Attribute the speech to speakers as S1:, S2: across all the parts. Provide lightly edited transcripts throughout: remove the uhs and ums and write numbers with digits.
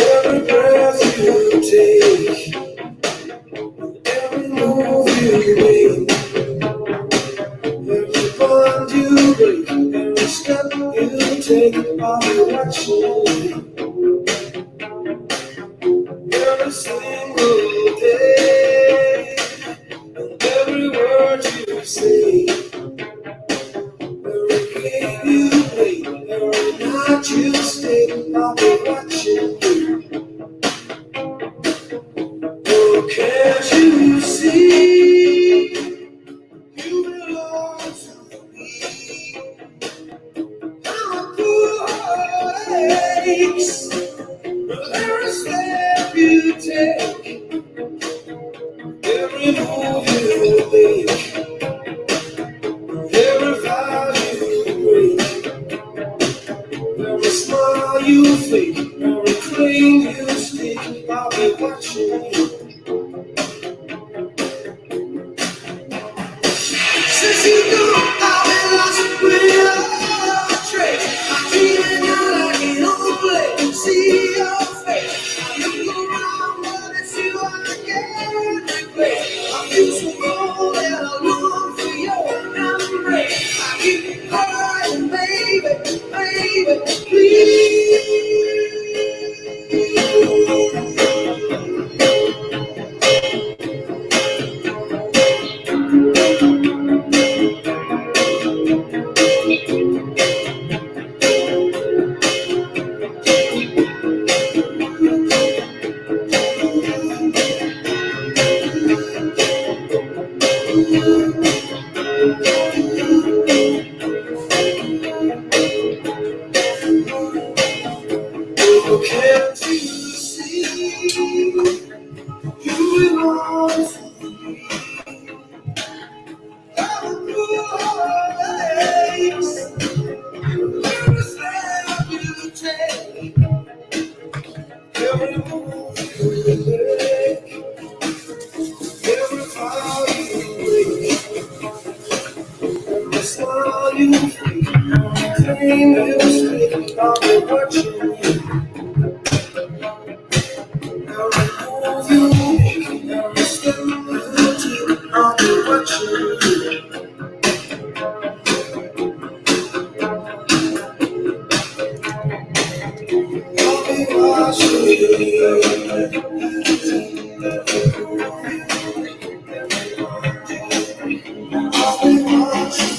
S1: Every breath you take, every move you make, every bond you break, every step you take, I'll be watching every single day, and every word you say, every game you play, every night you stay, I'll be watching you. Oh, can't you see? You belong to me. I'm a poor aches. But every step you take, every move you make, every vow you break, every smile you fake, every claim you stake, I'll be watching you. Since you know I've been lost without a trace, I'm feeling out, I can only see your face. I look around, but it's you I can't replace. I feel so cold and I long for your embrace. I keep crying, baby, baby, please. Oh, can't you see? You belong to me. I'm a blue lace. Every step you take, every move you make, every vow you break, every smile you fake, every claim you stake, I'll be watching you. Every move you make, every step you take, I'll be watching you. I'll be watching you. I'll be watching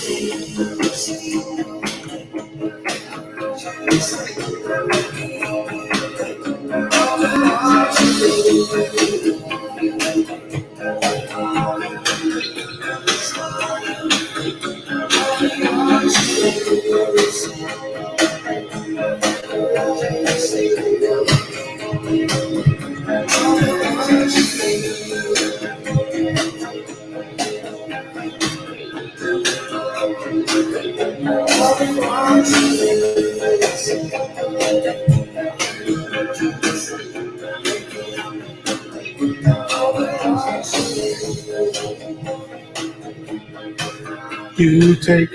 S1: you take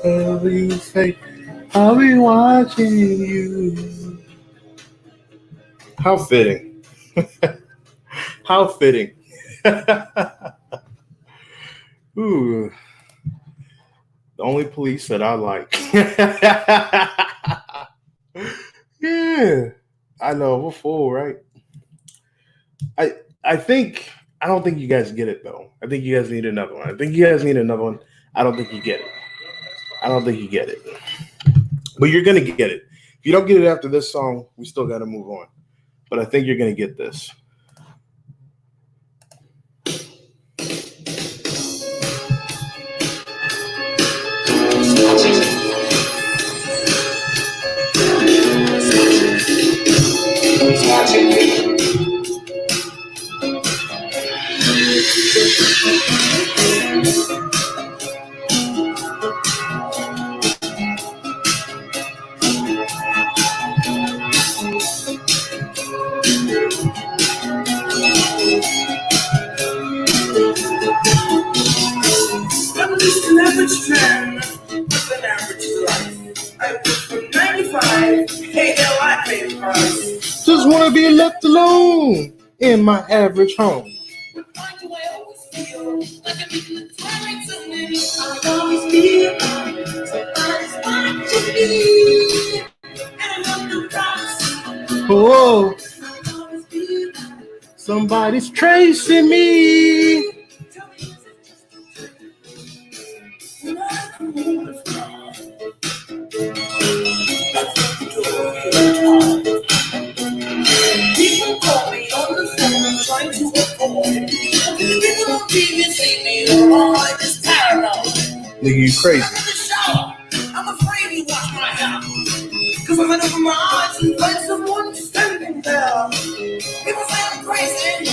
S1: every fate. I'll be watching you. How fitting. How fitting. Ooh. The only Police that I like. Yeah. I know, we're full, right? I think I don't think you guys get it though. I think you guys need another one. I think you guys need another one. I don't think you get it. I don't think you get it. But you're gonna get it. If you don't get it after this song, we still gotta move on. But I think you're gonna get this. average man with an average life. I work for 95. Hey, hell, I pay the price.
S2: Just want to be left alone in my average home.
S1: Why do I always feel like I'm in the twilight zone? I always feel so honest, what to be. And I love the price.
S2: Oh,
S1: I always feel
S2: somebody's tracing me.
S1: tell me, is it just a dream? When I come home to fly, people call me on the phone trying to avoid. People on TV say me, oh, I'm just paranoid.
S2: Nigga, you crazy.
S1: I'm in the shower, I'm afraid he washed my hair. Cause I'm over my eyes and find someone standing there. People say I'm crazy,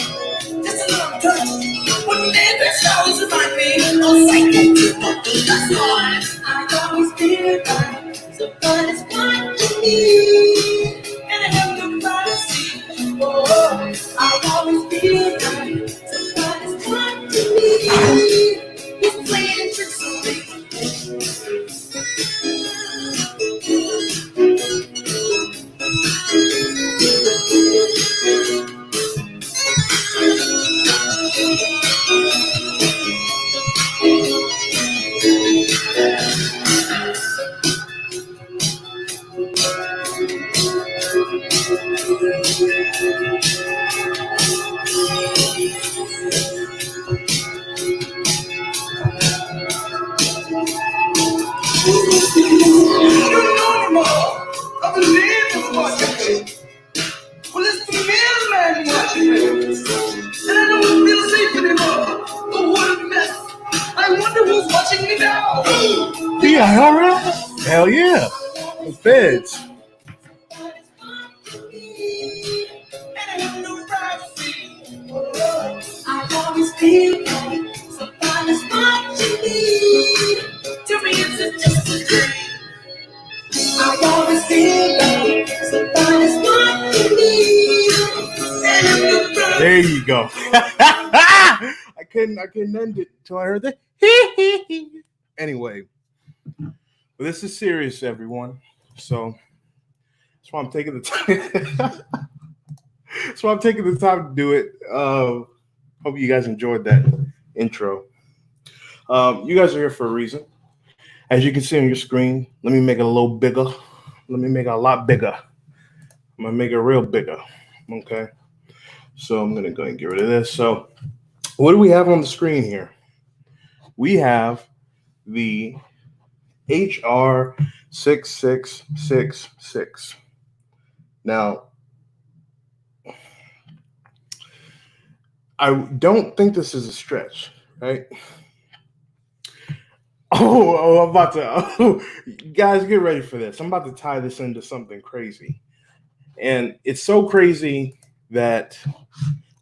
S1: just a little touch. But man, their showers remind me of psycho. That's why I always feel like somebody's watching me. And I have no privacy. Oh, I always feel like somebody's watching me. He's playing tricks on me. I believe it's watching me. Well, it's the mailman watching me. And I don't feel safe anymore. Oh, what a mess. I wonder who's watching me now.
S2: Yeah, all right. Hell yeah. The feds.
S1: I always feel like somebody's watching me. Tell me, is it just a dream? I always feel like somebody's watching me. And I'm the
S2: There you go. I couldn't end it till I heard the Anyway, but this is serious, everyone. So that's why I'm taking the time. That's why I'm taking the time to do it. Hope you guys enjoyed that intro. You guys are here for a reason. As you can see on your screen, let me make it a little bigger. Let me make it a lot bigger. I'm gonna make it real bigger. Okay. So I'm gonna go and get rid of this. So what do we have on the screen here? We have the HR 6666. Now, I don't think this is a stretch, right? I'm about to. Oh, guys, get ready for this. I'm about to tie this into something crazy. And it's so crazy that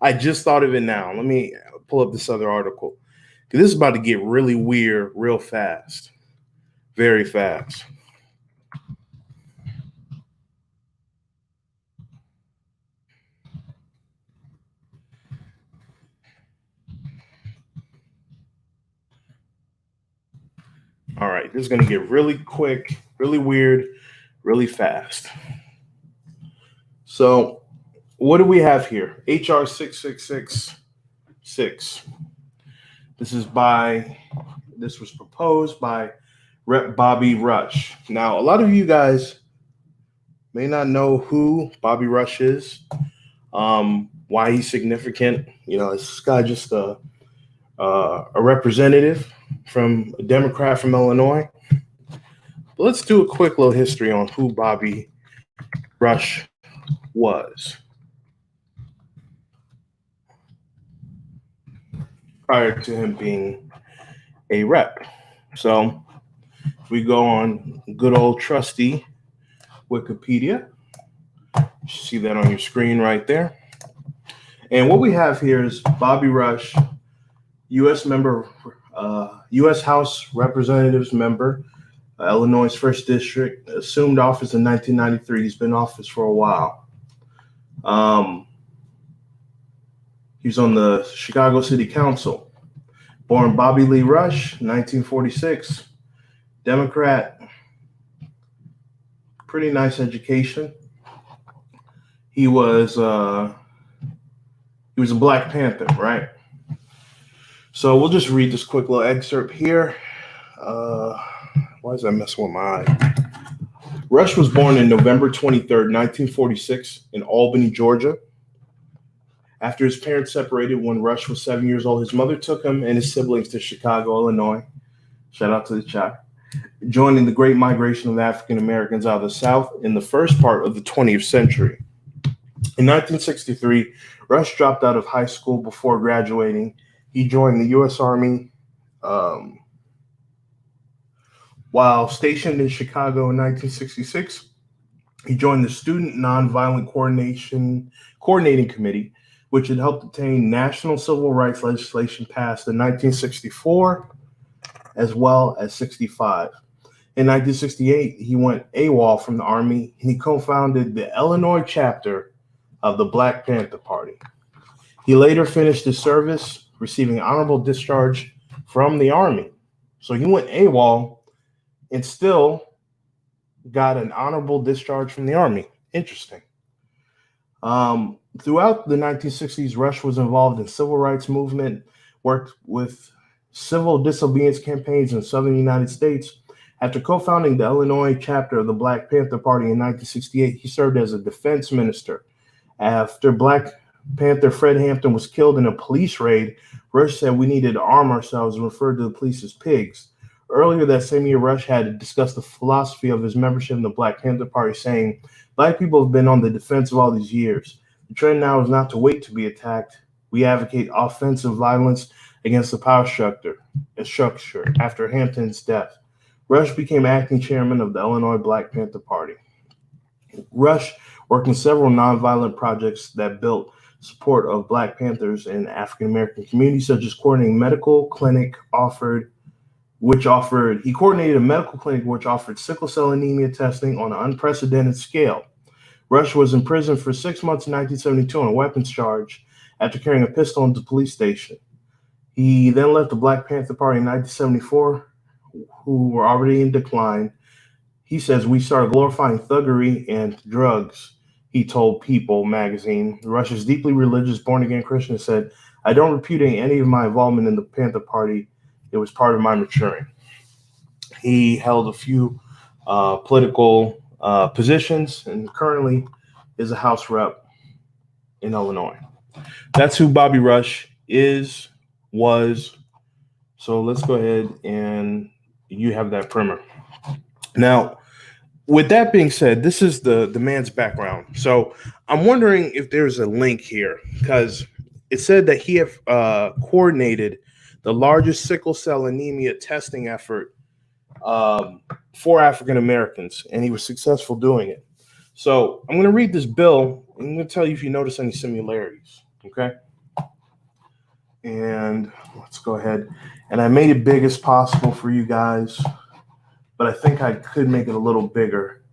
S2: I just thought of it now. Let me pull up this other article. Because this is about to get really weird real fast. Very fast. All right, this is going to get really quick, really weird, really fast. So, what do we have here? HR 6666. This was proposed by Rep. Bobby Rush. Now, a lot of you guys may not know who Bobby Rush is, why he's significant. You know, is this guy just a representative from a Democrat from Illinois? But let's do a quick little history on who Bobby Rush was prior to him being a rep. So we go on good old trusty Wikipedia. You see that on your screen right there. And what we have here is Bobby Rush, U.S. member, U.S. House Representatives member, Illinois' 1st District, assumed office in 1993. He's been in office for a while. He was on the Chicago City Council. Born Bobby Lee Rush, 1946. Democrat, pretty nice education. He was a Black Panther, right? So we'll just read this quick little excerpt here. Why is that messing with my eye? Rush was born on November 23rd, 1946, in Albany, Georgia. After his parents separated when Rush was 7 years old, his mother took him and his siblings to Chicago, Illinois. Shout out to the Child. Joining the Great Migration of African Americans out of the South in the first part of the 20th century. In 1963, Rush dropped out of high school before graduating. He joined the U.S. Army while stationed in Chicago in 1966. He joined the Student Nonviolent Coordinating Committee, which had helped obtain national civil rights legislation passed in 1964 as well as 65. In 1968, he went AWOL from the Army and he co-founded the Illinois chapter of the Black Panther Party. He later finished his service, receiving honorable discharge from the Army. So he went AWOL and still got an honorable discharge from the Army. Interesting. Throughout the 1960s, Rush was involved in civil rights movement, worked with civil disobedience campaigns in southern United States. After co-founding the Illinois chapter of the Black Panther Party in 1968, he served as a defense minister. After Black Panther Fred Hampton was killed in a police raid, Rush said we needed to arm ourselves and referred to the police as pigs. Earlier that same year, Rush had discussed the philosophy of his membership in the Black Panther Party, saying, Black people have been on the defensive all these years. The trend now is not to wait to be attacked. We advocate offensive violence against the power structure after Hampton's death. Rush became acting chairman of the Illinois Black Panther Party. Rush worked in several nonviolent projects that built support of Black Panthers in African American communities, such as coordinating medical clinic he coordinated a medical clinic which offered sickle cell anemia testing on an unprecedented scale. Rush was in prison for 6 months in 1972 on a weapons charge after carrying a pistol into the police station. He then left the Black Panther Party in 1974, who were already in decline. He says, we started glorifying thuggery and drugs, he told People magazine. Rush is deeply religious, born-again Christian, and said, I don't repudiate any of my involvement in the Panther Party. It was part of my maturing. He held a few political positions and currently is a House rep in Illinois. That's who Bobby Rush was. So let's go ahead and you have that primer. Now, with that being said, this is the man's background. So I'm wondering if there's a link here because it said that he have coordinated the largest sickle cell anemia testing effort for African Americans, and he was successful doing it. So I'm going to read this bill, and I'm going to tell you if you notice any similarities, okay? And let's go ahead. And I made it big as possible for you guys, but I think I could make it a little bigger.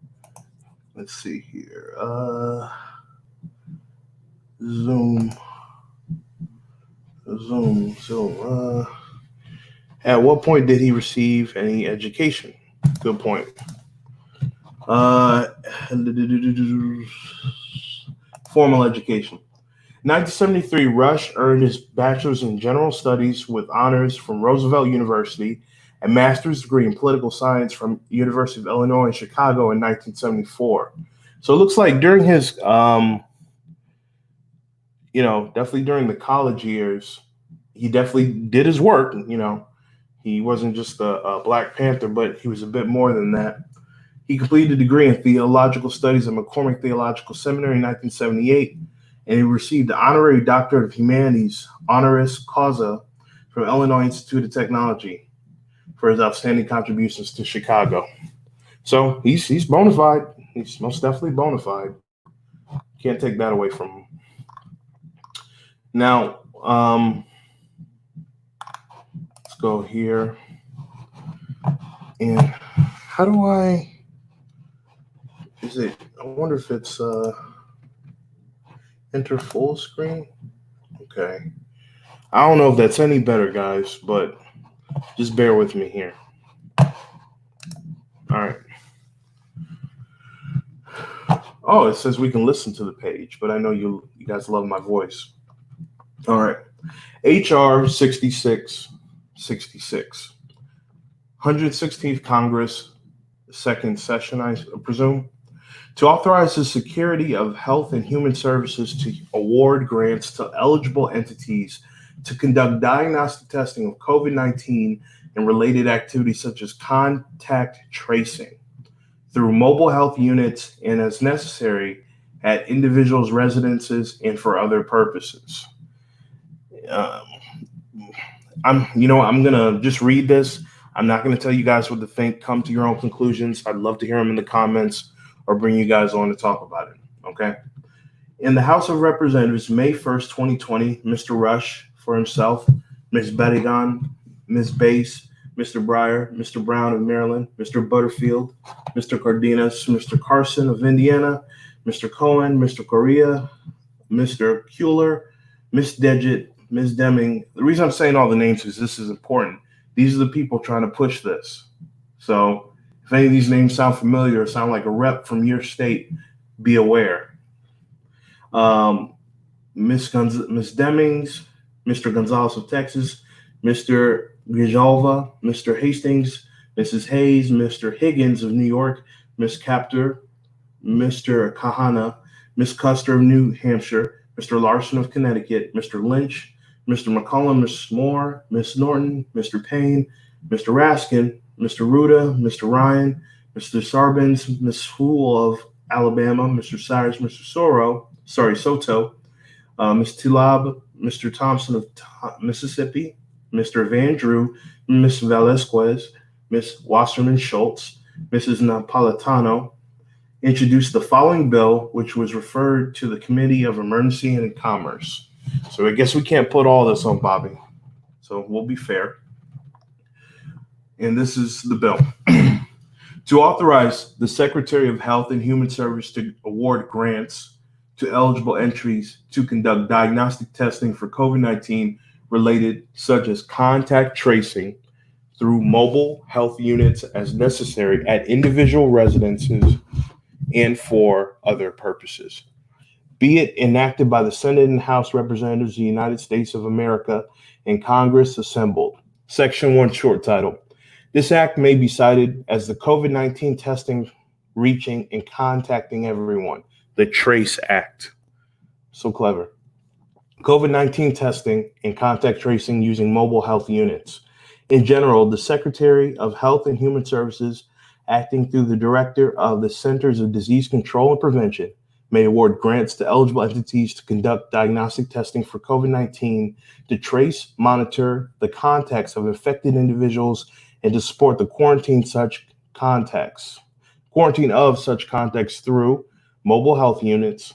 S2: Let's see here. Zoom. At what point did he receive any education? Good point. Formal education. 1973, Rush earned his bachelor's in general studies with honors from Roosevelt University and master's degree in political science from University of Illinois in Chicago in 1974. So it looks like during his, definitely during the college years, he definitely did his work. He wasn't just a Black Panther, but he was a bit more than that. He completed a degree in theological studies at McCormick Theological Seminary in 1978, and he received the honorary Doctorate of Humanities honoris causa from Illinois Institute of Technology for his outstanding contributions to Chicago. So he's bona fide. He's most definitely bona fide. Can't take that away from him. Now, let's go here. And how do I wonder if it's enter full screen. Okay. I don't know if that's any better, guys, but just bear with me here. All right. Oh, it says we can listen to the page, but I know you guys love my voice. All right. HR 6666. 116th Congress, second session, I presume, to authorize the Secretary of Health and Human Services to award grants to eligible entities to conduct diagnostic testing of COVID-19 and related activities such as contact tracing through mobile health units and as necessary at individuals' residences and for other purposes. Um, I'm gonna just read this. I'm not gonna tell you guys what to think. Come to your own conclusions. I'd love to hear them in the comments or bring you guys on to talk about it. Okay. In the House of Representatives, May 1st, 2020, Mr. Rush for himself, Ms. Bettigan, Ms. Bass, Mr. Breyer, Mr. Brown of Maryland, Mr. Butterfield, Mr. Cardenas, Mr. Carson of Indiana, Mr. Cohen, Mr. Correa, Mr. Kuehler, Ms. Dejitt, Ms. Deming. The reason I'm saying all the names is this is important. These are the people trying to push this. So if any of these names sound familiar or sound like a rep from your state, be aware. Ms. Demings, Mr. Gonzalez of Texas, Mr. Grijalva, Mr. Hastings, Mrs. Hayes, Mr. Higgins of New York, Ms. Captor, Mr. Kahana, Ms. Custer of New Hampshire, Mr. Larson of Connecticut, Mr. Lynch, Mr. McCollum, Ms. Moore, Ms. Norton, Mr. Payne, Mr. Raskin, Mr. Ruda, Mr. Ryan, Mr. Sarbins, Ms. Fool of Alabama, Mr. Cyrus, Mr. Soto, Ms. Tlaib, Mr. Thompson of Mississippi, Mr. Van Drew, Ms. Velasquez, Ms. Wasserman Schultz, Mrs. Napolitano, introduced the following bill, which was referred to the Committee of Emergency and Commerce. So I guess we can't put all this on Bobby. So we'll be fair. And this is the bill. To authorize the Secretary of Health and Human Services to award grants to eligible entities to conduct diagnostic testing for COVID-19 related, such as contact tracing through mobile health units as necessary at individual residences and for other purposes. Be it enacted by the Senate and House Representatives of the United States of America and Congress assembled. Section 1, short title. This act may be cited as the COVID-19 testing, reaching, and contacting everyone. The TRACE Act. So clever. COVID-19 testing and contact tracing using mobile health units. In general, the Secretary of Health and Human Services, acting through the Director of the Centers of Disease Control and Prevention, may award grants to eligible entities to conduct diagnostic testing for COVID-19 to trace, monitor the contacts of infected individuals and to support the quarantine of such contacts through mobile health units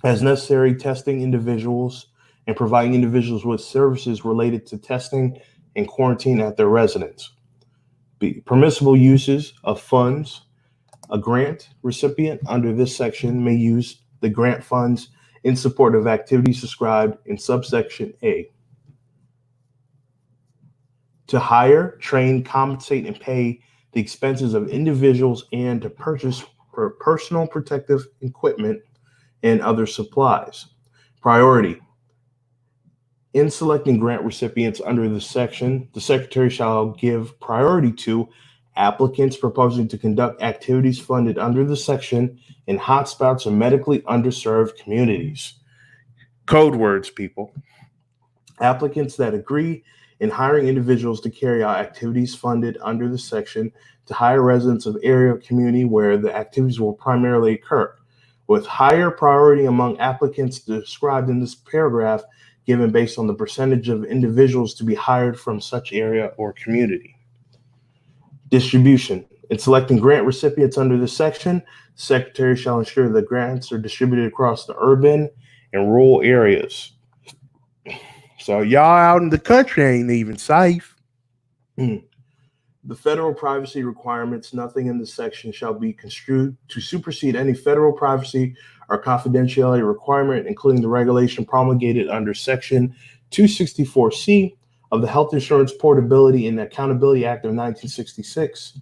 S2: as necessary, testing individuals and providing individuals with services related to testing and quarantine at their residence. B, permissible uses of funds. A grant recipient under this section may use the grant funds in support of activities described in subsection A to hire, train, compensate, and pay the expenses of individuals and to purchase for personal protective equipment and other supplies. Priority. In selecting grant recipients under this section, the Secretary shall give priority to applicants proposing to conduct activities funded under the section in hotspots or medically underserved communities. Code words, people. Applicants that agree in hiring individuals to carry out activities funded under the section to hire residents of area or community where the activities will primarily occur, with higher priority among applicants described in this paragraph given based on the percentage of individuals to be hired from such area or community. Distribution. In selecting grant recipients under this section, the Secretary shall ensure that grants are distributed across the urban and rural areas. So y'all out in the country ain't even safe. The federal privacy requirements, nothing in this section shall be construed to supersede any federal privacy or confidentiality requirement, including the regulation promulgated under Section 264C of the Health Insurance Portability and Accountability Act of 1966.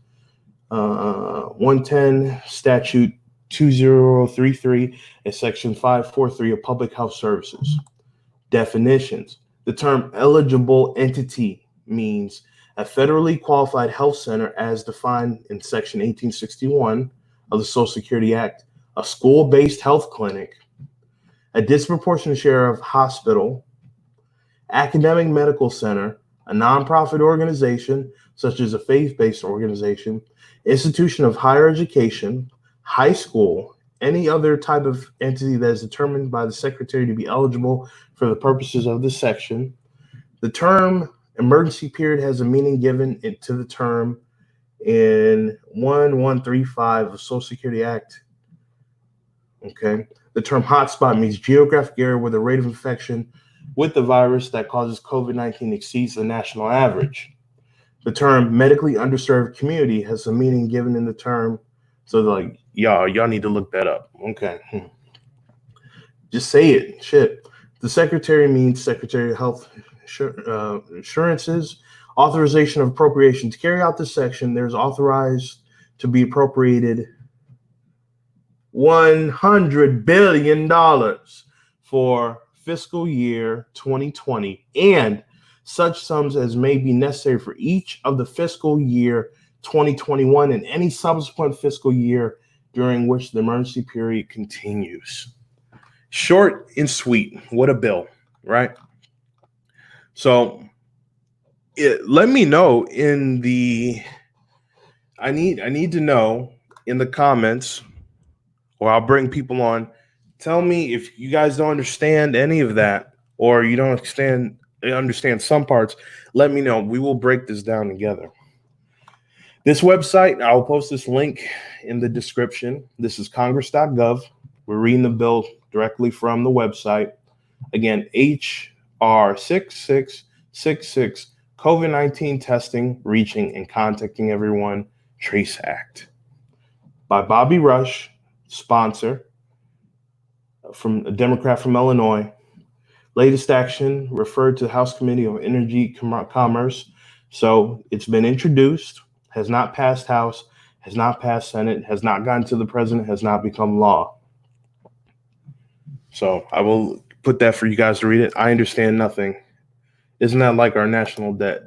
S2: 110 Statute 2033 and Section 543 of Public Health Services. Definitions. The term eligible entity means a federally qualified health center as defined in Section 1861 of the Social Security Act, a school-based health clinic, a disproportionate share of hospital, academic medical center, a nonprofit organization such as a faith-based organization, institution of higher education, high school, any other type of entity that is determined by the secretary to be eligible for the purposes of this section. The term emergency period has a meaning given to the term in 1135 of Social Security Act. Okay. The term hotspot means geographic area where the rate of infection with the virus that causes COVID-19 exceeds the national average. The term medically underserved community has a meaning given in the term. So like, y'all need to look that up. Okay. Just say it. Shit. The secretary means Secretary of Health Assurances. Authorization of appropriation. To carry out this section, there's authorized to be appropriated $100 billion for fiscal year 2020 and such sums as may be necessary for each of the fiscal year 2021 and any subsequent fiscal year during which the emergency period continues. Short and sweet. What a bill, right? So let me know in the I need to know in the comments, or I'll bring people on. Tell me if you guys don't understand any of that, or you don't understand some parts. Let me know. We will break this down together. This website, I'll post this link in the description. This is congress.gov. We're reading the bill directly from the website. Again, HR 6666, COVID-19 testing, reaching, and contacting everyone, Trace Act. By Bobby Rush, sponsor, from a Democrat from Illinois. Latest action referred to the House Committee on Energy Commerce. So it's been introduced, has not passed House, has not passed Senate, has not gone to the president, has not become law. So I will put that for you guys to read it. I understand nothing. Isn't that like our national debt?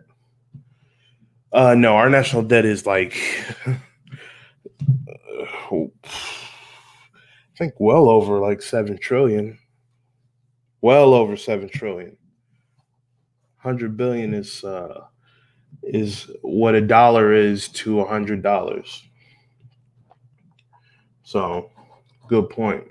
S2: No, our national debt is like, I think well over like 7 trillion. Well over 7 trillion. 100 billion is what $1 is to $100. So, good point.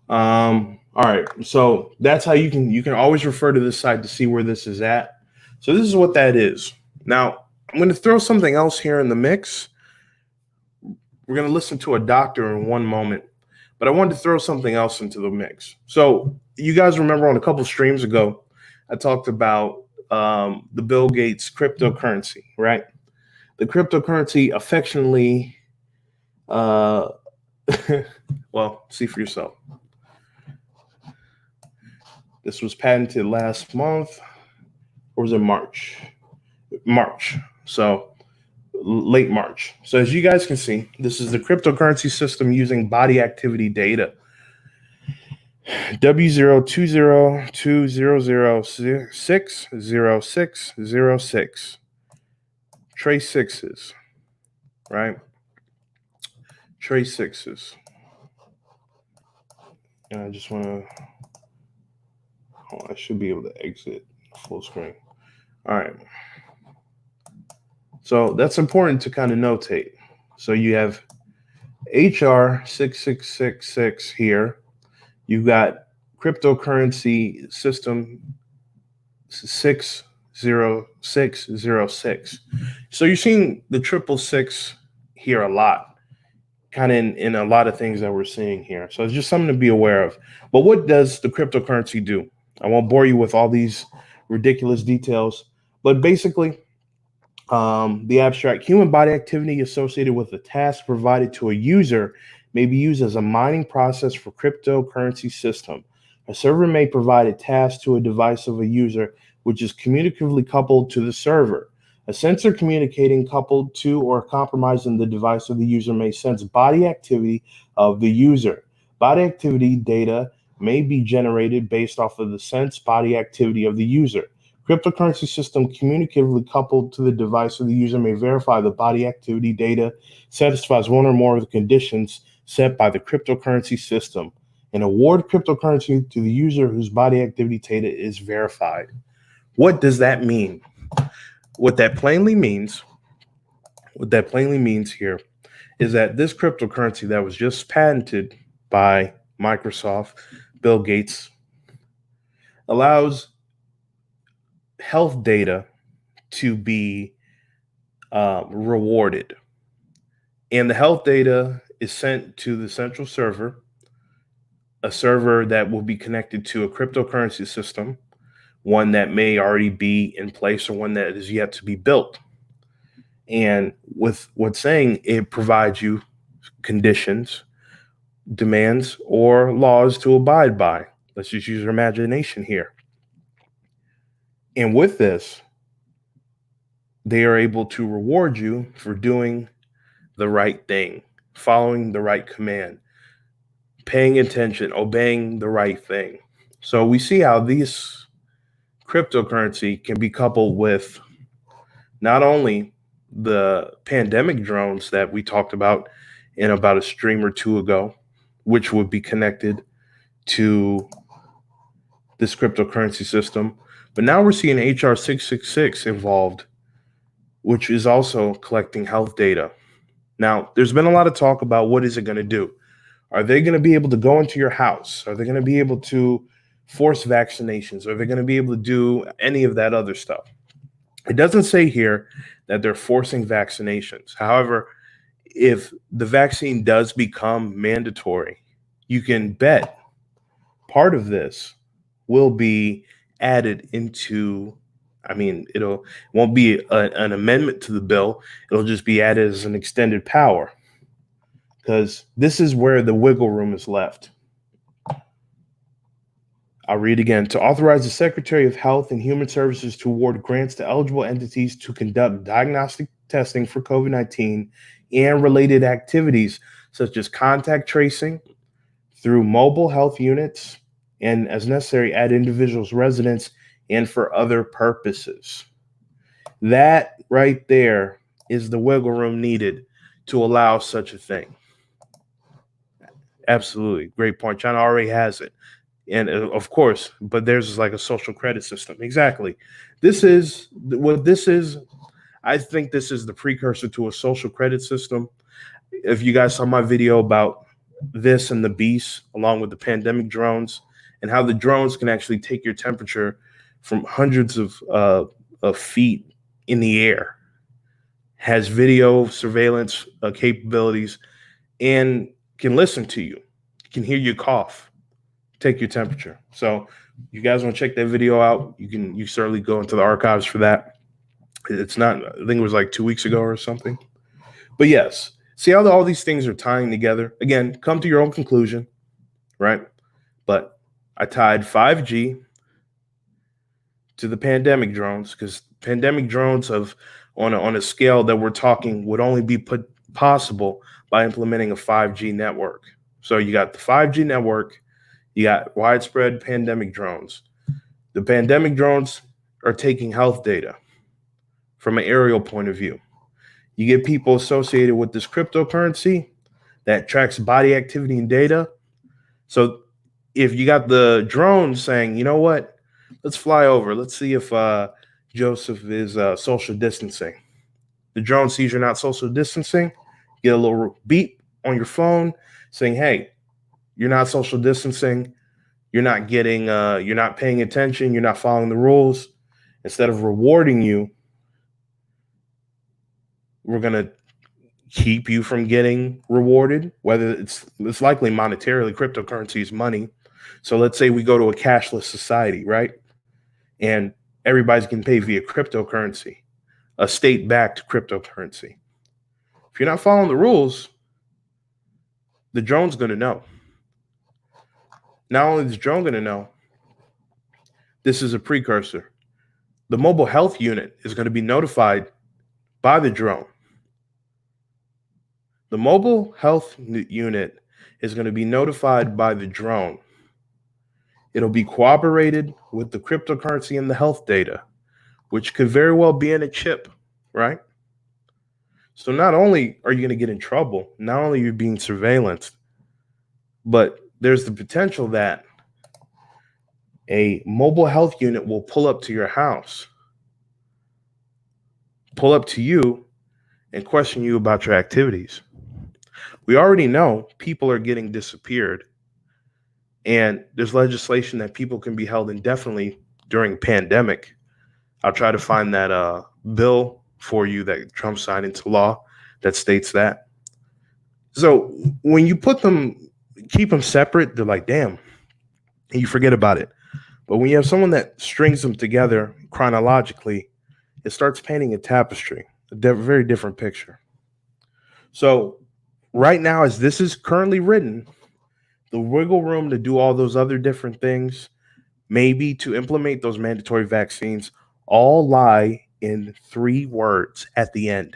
S2: All right. So that's how you can always refer to this site to see where this is at. So this is what that is. Now, I'm going to throw something else here in the mix. We're going to listen to a doctor in one moment, but I wanted to throw something else into the mix. So you guys remember on a couple streams ago, I talked about the Bill Gates cryptocurrency, right? The cryptocurrency affectionately, well, see for yourself. This was patented last month, or was it March? March. So late March. So as you guys can see, this is the cryptocurrency system using body activity data. W020200600606. Trace sixes, right? Trace sixes. And I just want to, I should be able to exit full screen. All right. So that's important to kind of notate. So you have HR 6666 here. You've got cryptocurrency system 60606. So you're seeing the 666 here a lot, kind of in a lot of things that we're seeing here. So it's just something to be aware of. But what does the cryptocurrency do? I won't bore you with all these ridiculous details, but basically, the abstract human body activity associated with a task provided to a user may be used as a mining process for cryptocurrency system. A server may provide a task to a device of a user, which is communicatively coupled to the server. A sensor communicating coupled to or compromising the device of the user may sense body activity of the user. Body activity data may be generated based off of the sense body activity of the user. Cryptocurrency system communicatively coupled to the device of the user may verify the body activity data satisfies one or more of the conditions set by the cryptocurrency system and award cryptocurrency to the user whose body activity data is verified. What does that mean? What that plainly means, what that plainly means here is that this cryptocurrency that was just patented by Microsoft, Bill Gates, allows health data to be rewarded. And the health data is sent to the central server, a server that will be connected to a cryptocurrency system, one that may already be in place or one that is yet to be built. And with what's saying, it provides you conditions, demands, or laws to abide by. Let's just use your imagination here. And with this, they are able to reward you for doing the right thing, following the right command, paying attention, obeying the right thing. So we see how these cryptocurrency can be coupled with not only the pandemic drones that we talked about in about a stream or two ago, which would be connected to this cryptocurrency system, but now we're seeing HR 666 involved, which is also collecting health data. Now, there's been a lot of talk about what is it going to do? Are they going to be able to go into your house? Are they going to be able to force vaccinations? Are they going to be able to do any of that other stuff? It doesn't say here that they're forcing vaccinations. However, if the vaccine does become mandatory, you can bet part of this will be added into, it won't be an amendment to the bill. It'll just be added as an extended power, because this is where the wiggle room is left. I'll read again. To authorize the Secretary of Health and Human Services to award grants to eligible entities to conduct diagnostic testing for COVID-19 and related activities, such as contact tracing through mobile health units, and as necessary, at individuals' residence and for other purposes. That right there is the wiggle room needed to allow such a thing. Absolutely. Great point. China already has it. And of course, but there's like a social credit system. Exactly. This is what this is. I think this is the precursor to a social credit system. If you guys saw my video about this and the beast, along with the pandemic drones, and how the drones can actually take your temperature from hundreds of feet in the air, has video surveillance capabilities, and can listen to you, can hear you cough, take your temperature. So you guys want to check that video out, you certainly go into the archives for that. It's not, I think it was like 2 weeks ago or something. But yes, see how all these things are tying together. Again, come to your own conclusion, right? But I tied 5G to the pandemic drones, because pandemic drones on a scale that we're talking would only be put possible by implementing a 5G network. So you got the 5G network, you got widespread pandemic drones. The pandemic drones are taking health data from an aerial point of view. You get people associated with this cryptocurrency that tracks body activity and data. So if you got the drone saying, you know what, let's fly over, let's see if Joseph is social distancing. The drone sees you're not social distancing, you get a little beep on your phone saying, hey, you're not social distancing, you're not paying attention, you're not following the rules. Instead of rewarding you, we're going to keep you from getting rewarded, whether it's likely monetarily. Cryptocurrency is money. So let's say we go to a cashless society, right? And everybody's going to pay via cryptocurrency, a state-backed cryptocurrency. If you're not following the rules, the drone's going to know. Not only is the drone going to know, this is a precursor. The mobile health unit is going to be notified by the drone. The mobile health unit is going to be notified by the drone. It'll be cooperated with the cryptocurrency and the health data, which could very well be in a chip, right? So not only are you going to get in trouble, not only are you being surveillanced, but there's the potential that a mobile health unit will pull up to your house, pull up to you, and question you about your activities. We already know people are getting disappeared, and there's legislation that people can be held indefinitely during pandemic. I'll try to find that bill for you that Trump signed into law that states that. So when you keep them separate, they're like, damn, and you forget about it. But when you have someone that strings them together chronologically, it starts painting a tapestry, very different picture. So right now, as this is currently written, the wiggle room to do all those other different things, maybe to implement those mandatory vaccines, all lie in 3 words at the end,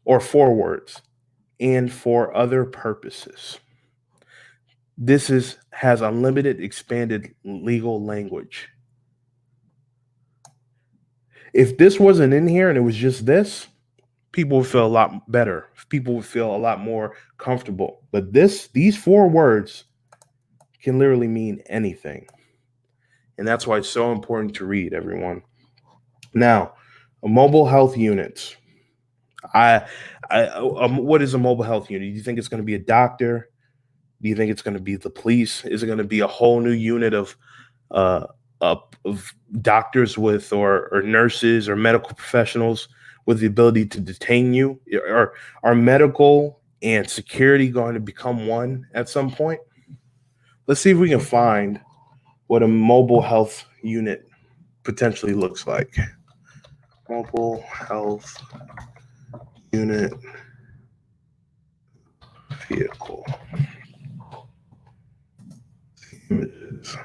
S2: or 4 words, and for other purposes. This has unlimited expanded legal language. If this wasn't in here and it was just this, people would feel a lot better. People would feel a lot more comfortable. But these 4 words can literally mean anything. And that's why it's so important to read, everyone. Now, a mobile health unit. What is a mobile health unit? Do you think it's going to be a doctor? Do you think it's going to be the police? Is it going to be a whole new unit of uh, of doctors with or nurses or medical professionals with the ability to detain you? Are medical and security going to become one at some point? Let's see if we can find what a mobile health unit potentially looks like. Mobile health unit vehicle images.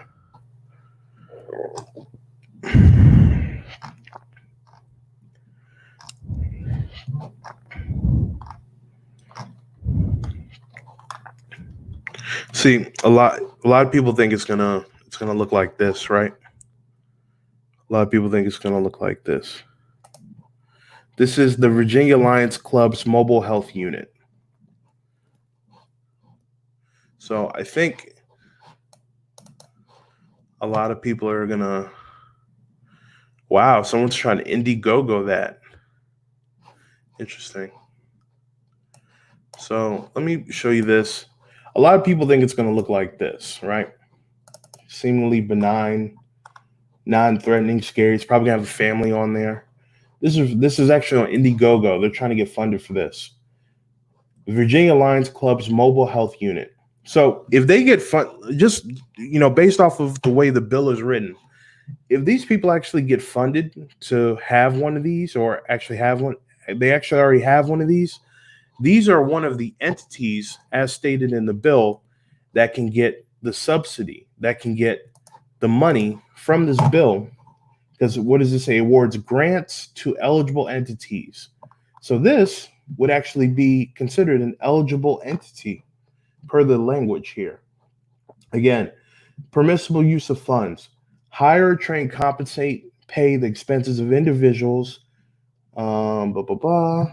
S2: See, a lot of people think it's gonna look like this, right? A lot of people think it's gonna look like this. This is the Virginia Lions Club's mobile health unit. So I think a lot of people are gonna, wow, someone's trying to Indiegogo that. Interesting. So let me show you this. A lot of people think it's gonna look like this, right? Seemingly benign, non-threatening, scary. It's probably gonna have a family on there. This is actually on Indiegogo. They're trying to get funded for this. The Virginia Lions Club's mobile health unit. So if they get just based off of the way the bill is written, if these people actually get funded to have one of these, or actually have one, they actually already have one of these. These are one of the entities, as stated in the bill, that can get the subsidy, that can get the money from this bill. Because what does it say? Awards grants to eligible entities. So this would actually be considered an eligible entity per the language here. Again, permissible use of funds. Hire, train, compensate, pay the expenses of individuals. Blah, blah, blah.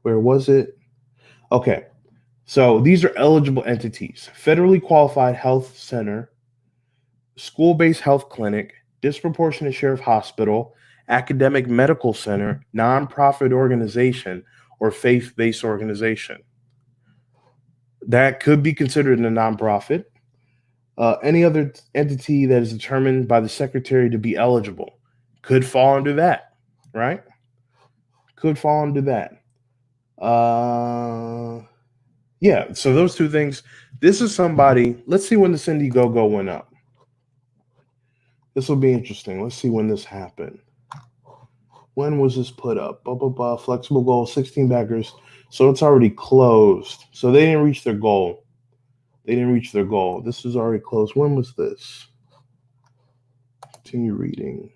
S2: Where was it? Okay. So these are eligible entities: federally qualified health center, school-based health clinic, disproportionate share of hospital, academic medical center, nonprofit organization, or faith-based organization. That could be considered a nonprofit. Any other entity that is determined by the secretary to be eligible could fall under that, right? Could fall under that. Yeah, so those 2 things. This is somebody. Let's see when the Indiegogo went up. This will be interesting. Let's see when this happened. When was this put up? Blah, blah, blah. Flexible goal, 16 backers. So it's already closed. So they didn't reach their goal. This is already closed. When was this? Continue reading.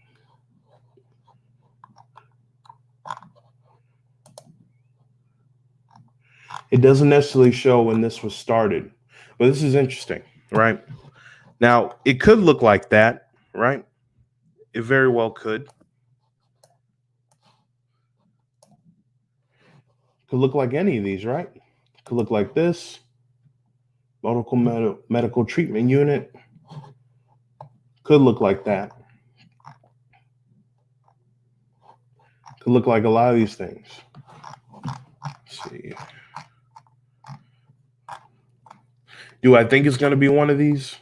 S2: It doesn't necessarily show when this was started, but this is interesting, right? Now, it could look like that, right? It very well could. Could look like any of these, right? Could look like this medical treatment unit. Could look like that. Could look like a lot of these things. Let's see. Do I think it's going to be one of these?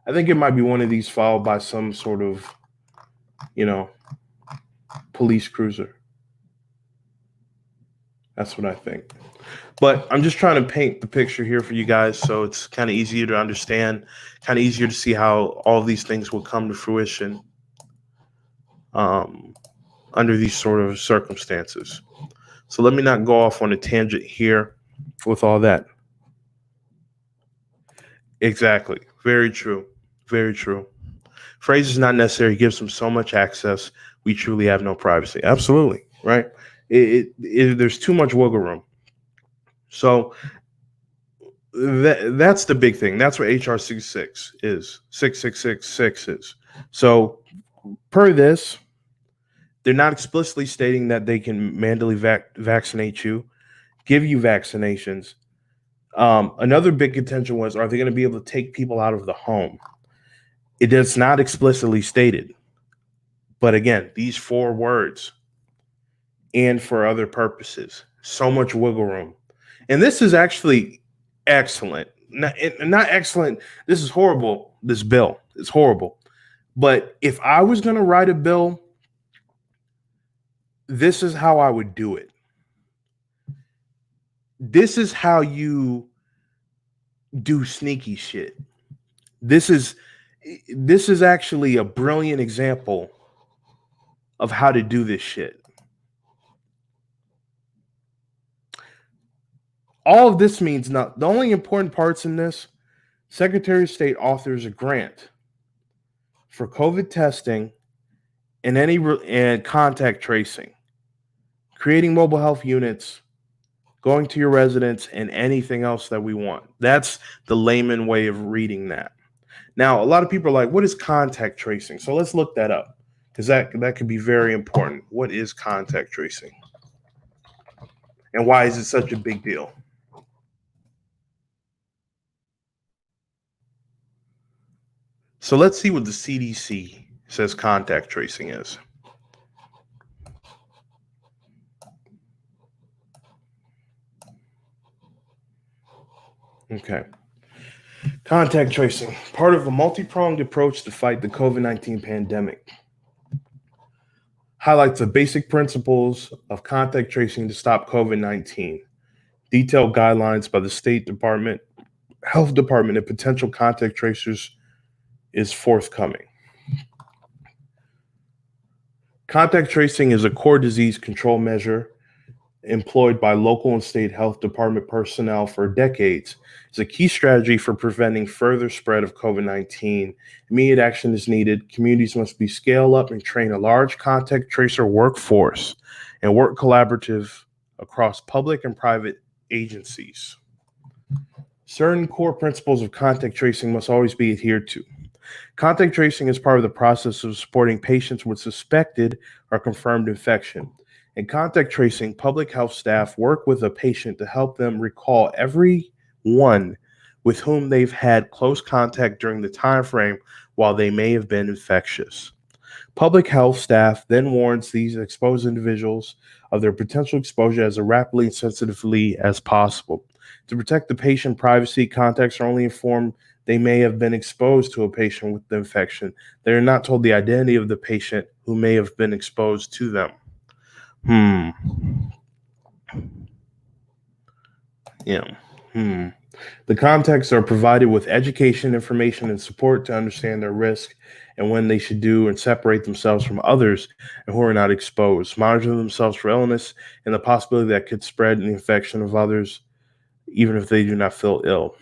S2: I think it might be one of these followed by some sort of, you know, police cruiser. That's what I think. But I'm just trying to paint the picture here for you guys so it's kind of easier to understand, kind of easier to see how all these things will come to fruition under these sort of circumstances. So let me not go off on a tangent here with all that. Exactly. Very true. Very true. Phrase is not necessary. It gives them so much access. We truly have no privacy. Absolutely. Right. There's too much wiggle room. So that's the big thing. That's what HR 66 is. 6666 is. So per this, they're not explicitly stating that they can manually vaccinate you, give you vaccinations. Another big contention was, are they going to be able to take people out of the home? It is not explicitly stated. But again, these 4 words, and for other purposes, so much wiggle room. And this is actually excellent. Not excellent. This is horrible. This bill is horrible. But if I was going to write a bill, this is how I would do it. This is how you do sneaky shit. This is actually a brilliant example of how to do this shit. All of this means not. The only important parts in this, Secretary of State authors a grant for COVID testing and and contact tracing, creating mobile health units, going to your residence, and anything else that we want. That's the layman way of reading that. Now, a lot of people are like, what is contact tracing? So let's look that up because that could be very important. What is contact tracing? And why is it such a big deal? So let's see what the CDC says contact tracing is. Okay. Contact tracing, part of a multi-pronged approach to fight the COVID-19 pandemic. Highlights the basic principles of contact tracing to stop COVID-19. Detailed guidelines by the State Department, Health Department, and potential contact tracers is forthcoming. Contact tracing is a core disease control measure employed by local and state health department personnel for decades. It's a key strategy for preventing further spread of COVID-19. Immediate action is needed. Communities must be scaled up and train a large contact tracer workforce and work collaborative across public and private agencies. Certain core principles of contact tracing must always be adhered to. Contact tracing is part of the process of supporting patients with suspected or confirmed infection. In contact tracing, public health staff work with a patient to help them recall everyone with whom they've had close contact during the time frame while they may have been infectious. Public health staff then warns these exposed individuals of their potential exposure as rapidly and sensitively as possible. To protect the patient privacy, contacts are only informed they may have been exposed to a patient with the infection. They are not told the identity of the patient who may have been exposed to them. The contacts are provided with education, information, and support to understand their risk and when they should do and separate themselves from others who are not exposed, monitor themselves for illness and the possibility that could spread the infection of others, even if they do not feel ill.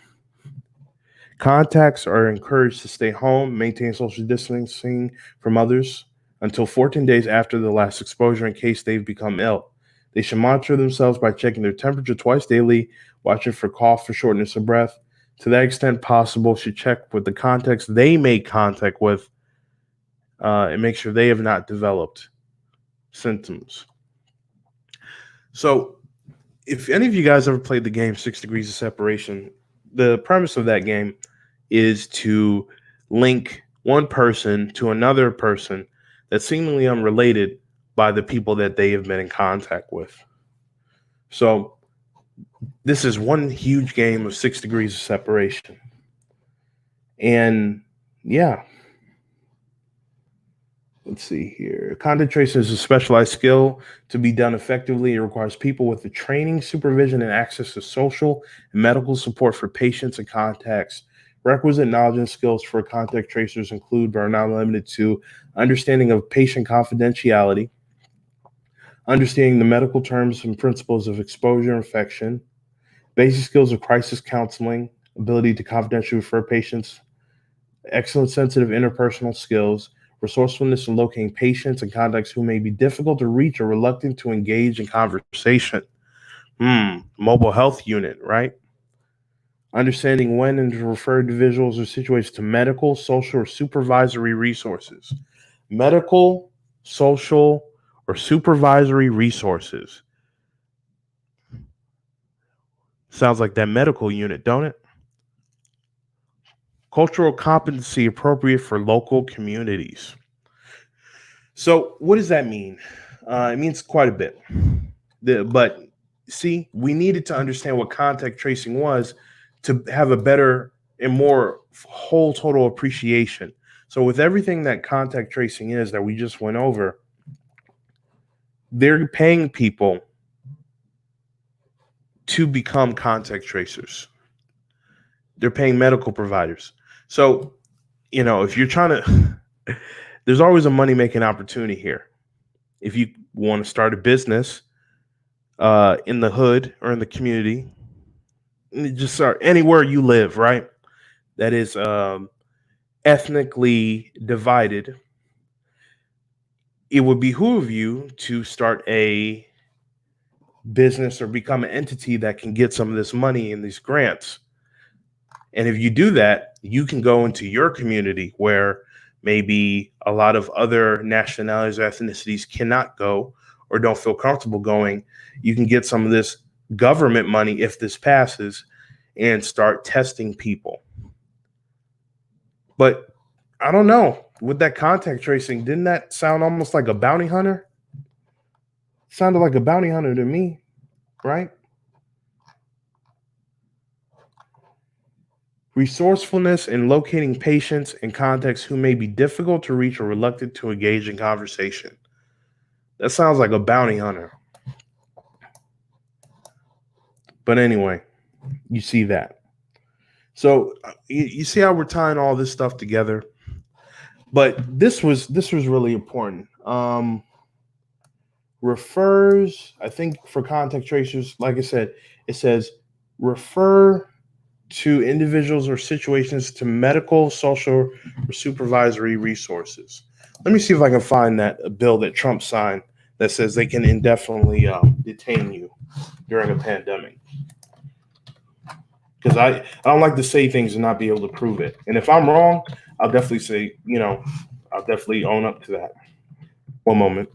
S2: Contacts are encouraged to stay home, maintain social distancing from others until 14 days after the last exposure in case they've become ill. They should monitor themselves by checking their temperature twice daily, watching for cough or shortness of breath. To that extent possible, should check with the contacts they make contact with and make sure they have not developed symptoms. So, if any of you guys ever played the game 6 Degrees of Separation, the premise of that game is to link one person to another person that's seemingly unrelated by the people that they have been in contact with. So, this is one huge game of 6 degrees of separation. And yeah, let's see here. Contact tracing is a specialized skill. To be done effectively, it requires people with the training, supervision, and access to social and medical support for patients and contacts. Requisite knowledge and skills for contact tracers include, but are not limited to, understanding of patient confidentiality, understanding the medical terms and principles of exposure infection, basic skills of crisis counseling, ability to confidentially refer patients, excellent sensitive interpersonal skills, resourcefulness in locating patients and contacts who may be difficult to reach or reluctant to engage in conversation. Mobile health unit, right? Understanding when and to refer individuals or situations to medical, social, or supervisory resources. Medical, social, or supervisory resources. Sounds like that medical unit, don't it? Cultural competency appropriate for local communities. So, what does that mean? It means quite a bit. But see, we needed to understand what contact tracing was to have a better and more whole total appreciation. So, with everything that contact tracing is that we just went over, they're paying people to become contact tracers. They're paying medical providers. So, if you're trying to, there's always a money making opportunity here. If you want to start a business in the hood or in the community, just start anywhere you live, right? That is ethnically divided. It would behoove you to start a business or become an entity that can get some of this money and these grants. And if you do that, you can go into your community where maybe a lot of other nationalities or ethnicities cannot go or don't feel comfortable going. You can get some of this government money if this passes and start testing people. But I don't know. With that contact tracing, didn't that sound almost like a bounty hunter? Sounded like a bounty hunter to me, right? Resourcefulness in locating patients and contacts who may be difficult to reach or reluctant to engage in conversation. That sounds like a bounty hunter. But anyway, you see that. So you see how we're tying all this stuff together. But this was really important. Refers, I think, for contact tracers, like I said, it says refer to individuals or situations to medical, social, or supervisory resources. Let me see if I can find that bill that Trump signed that says they can indefinitely detain you during a pandemic. Because I don't like to say things and not be able to prove it. And if I'm wrong, I'll definitely say, I'll definitely own up to that. One moment.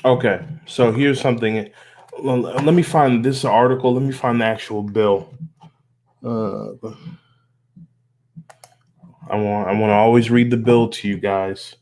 S2: Okay, so here's something. Let me find this article. Let me find the actual bill. I want to always read the bill to you guys.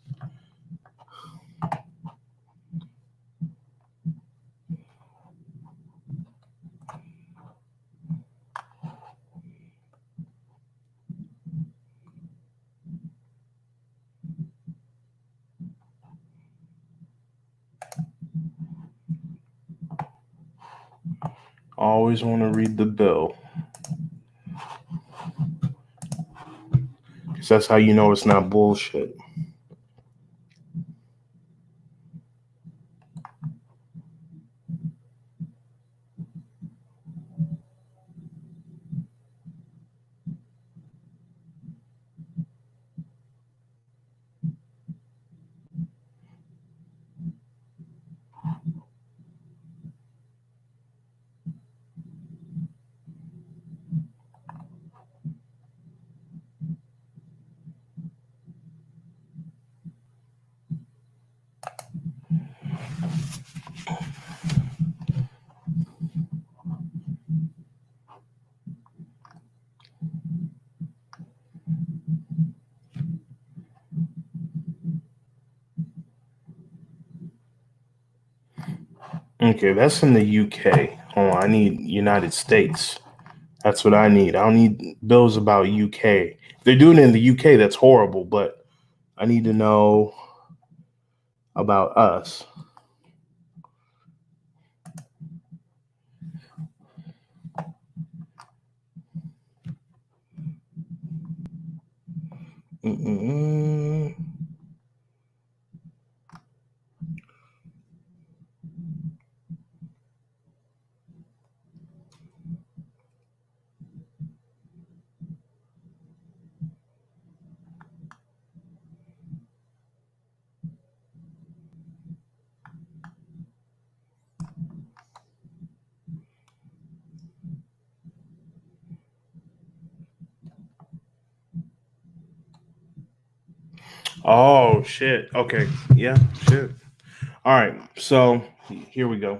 S2: Always want to read the bill. Because that's how you know it's not bullshit. Okay, that's in the UK. Hold on, I need United States. That's what I need. I don't need bills about UK. If they're doing it in the UK, that's horrible, but I need to know about us. Mm-mm-mm. Oh shit. Okay. Yeah. Shit. All right. So here we go.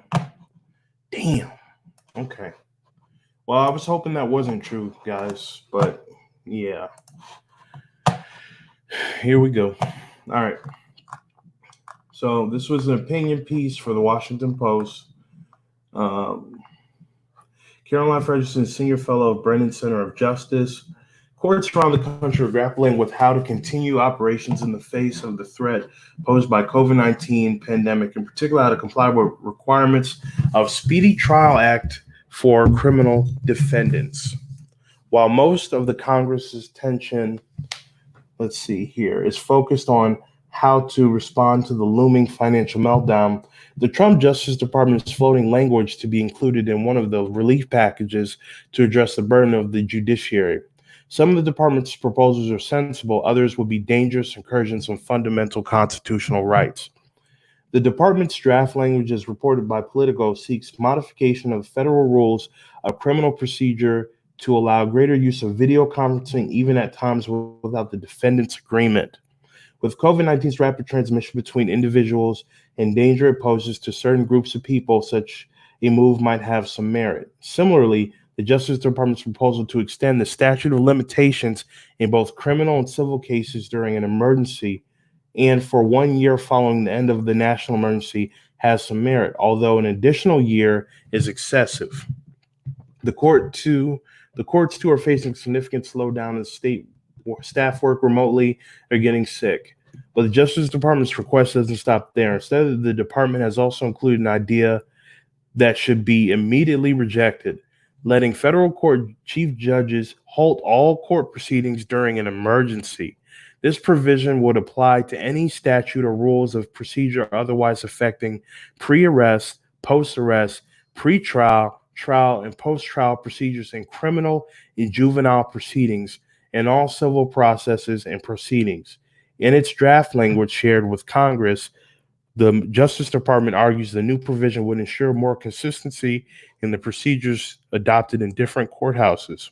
S2: Damn. Okay. Well, I was hoping that wasn't true, guys, but yeah. Here we go. All right. So this was an opinion piece for the Washington Post. Um, Caroline Ferguson, Senior Fellow of Brennan Center of Justice. Courts around the country are grappling with how to continue operations in the face of the threat posed by COVID-19 pandemic, in particular how to comply with requirements of Speedy Trial Act for criminal defendants. While most of the Congress's attention, let's see here, is focused on how to respond to the looming financial meltdown, the Trump Justice Department is floating language to be included in one of the relief packages to address the burden of the judiciary. Some of the department's proposals are sensible, others will be dangerous incursions on fundamental constitutional rights. The department's draft language, as reported by Politico, seeks modification of federal rules of criminal procedure to allow greater use of video conferencing, even at times without the defendant's agreement. With COVID-19's rapid transmission between individuals and danger it poses to certain groups of people, such a move might have some merit. Similarly, the Justice Department's proposal to extend the statute of limitations in both criminal and civil cases during an emergency and for 1 year following the end of the national emergency has some merit, although an additional year is excessive. The courts too are facing significant slowdown as state staff work remotely or getting sick. But the Justice Department's request doesn't stop there. Instead, the department has also included an idea that should be immediately rejected, letting federal court chief judges halt all court proceedings during an emergency. This provision would apply to any statute or rules of procedure otherwise affecting pre-arrest, post-arrest, pre-trial, trial, and post-trial procedures in criminal and juvenile proceedings and all civil processes and proceedings. In its draft language shared with Congress, the Justice Department argues the new provision would ensure more consistency in the procedures adopted in different courthouses.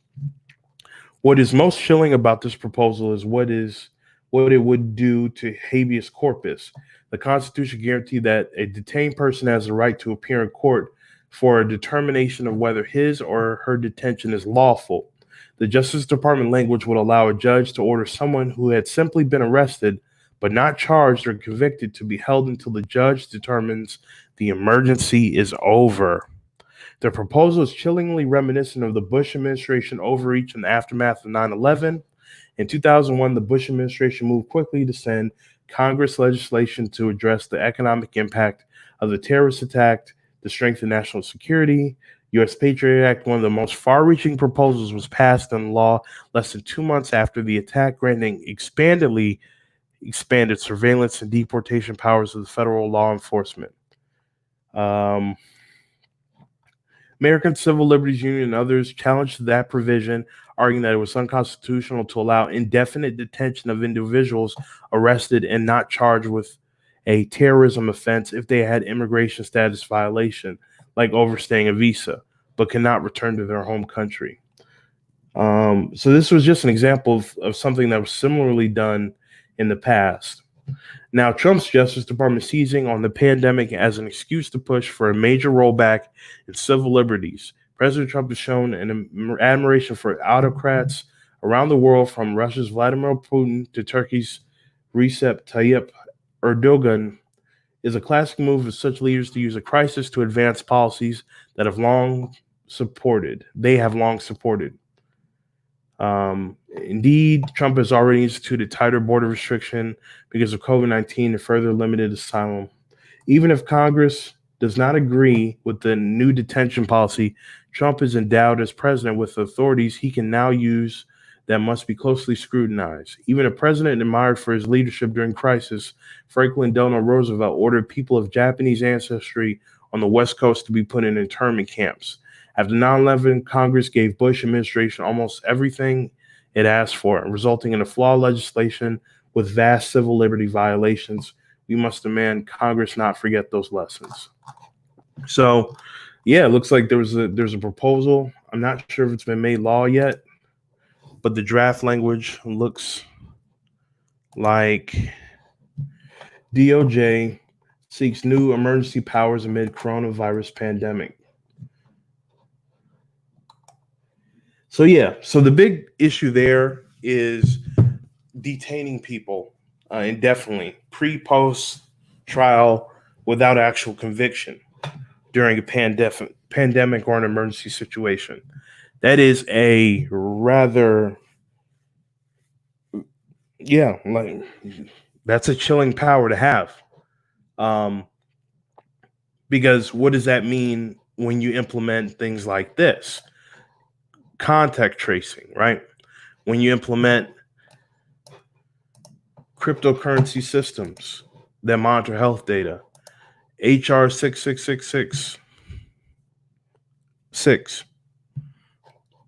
S2: What is most chilling about this proposal is what it would do to habeas corpus. The Constitution guarantees that a detained person has the right to appear in court for a determination of whether his or her detention is lawful. The Justice Department language would allow a judge to order someone who had simply been arrested but not charged or convicted to be held until the judge determines the emergency is over. The proposal is chillingly reminiscent of the Bush administration overreach in the aftermath of 9/11. In 2001, the Bush administration moved quickly to send Congress legislation to address the economic impact of the terrorist attack to strengthen national security. U.S. Patriot Act, one of the most far-reaching proposals, was passed into law less than 2 months after the attack, granting expanded surveillance and deportation powers of the federal law enforcement. Um, American Civil Liberties Union and others challenged that provision, arguing that it was unconstitutional to allow indefinite detention of individuals arrested and not charged with a terrorism offense if they had immigration status violation, like overstaying a visa, but cannot return to their home country. So this was just an example of something that was similarly done in the past. Now, Trump's Justice Department seizing on the pandemic as an excuse to push for a major rollback in civil liberties. President Trump has shown an admiration for autocrats around the world, from Russia's Vladimir Putin to Turkey's Recep Tayyip Erdogan. Is a classic move of such leaders to use a crisis to advance policies that have long supported. They have long supported. Indeed, Trump has already instituted tighter border restriction because of COVID-19 and further limited asylum. Even if Congress does not agree with the new detention policy, Trump is endowed as president with authorities he can now use that must be closely scrutinized. Even a president admired for his leadership during crisis, Franklin Delano Roosevelt ordered people of Japanese ancestry on the West Coast to be put in internment camps. After 9/11, Congress gave Bush administration almost everything it asked for, resulting in a flawed legislation with vast civil liberty violations. We must demand Congress not forget those lessons. So, yeah, it looks like there's a proposal. I'm not sure if it's been made law yet, but the draft language looks like DOJ seeks new emergency powers amid coronavirus pandemic. So the big issue there is detaining people indefinitely, pre-post trial, without actual conviction during a pandemic or an emergency situation. That is a rather, that's a chilling power to have. Because what does that mean when you implement things like this? Contact tracing, right? When you implement cryptocurrency systems that monitor health data, HR 66666,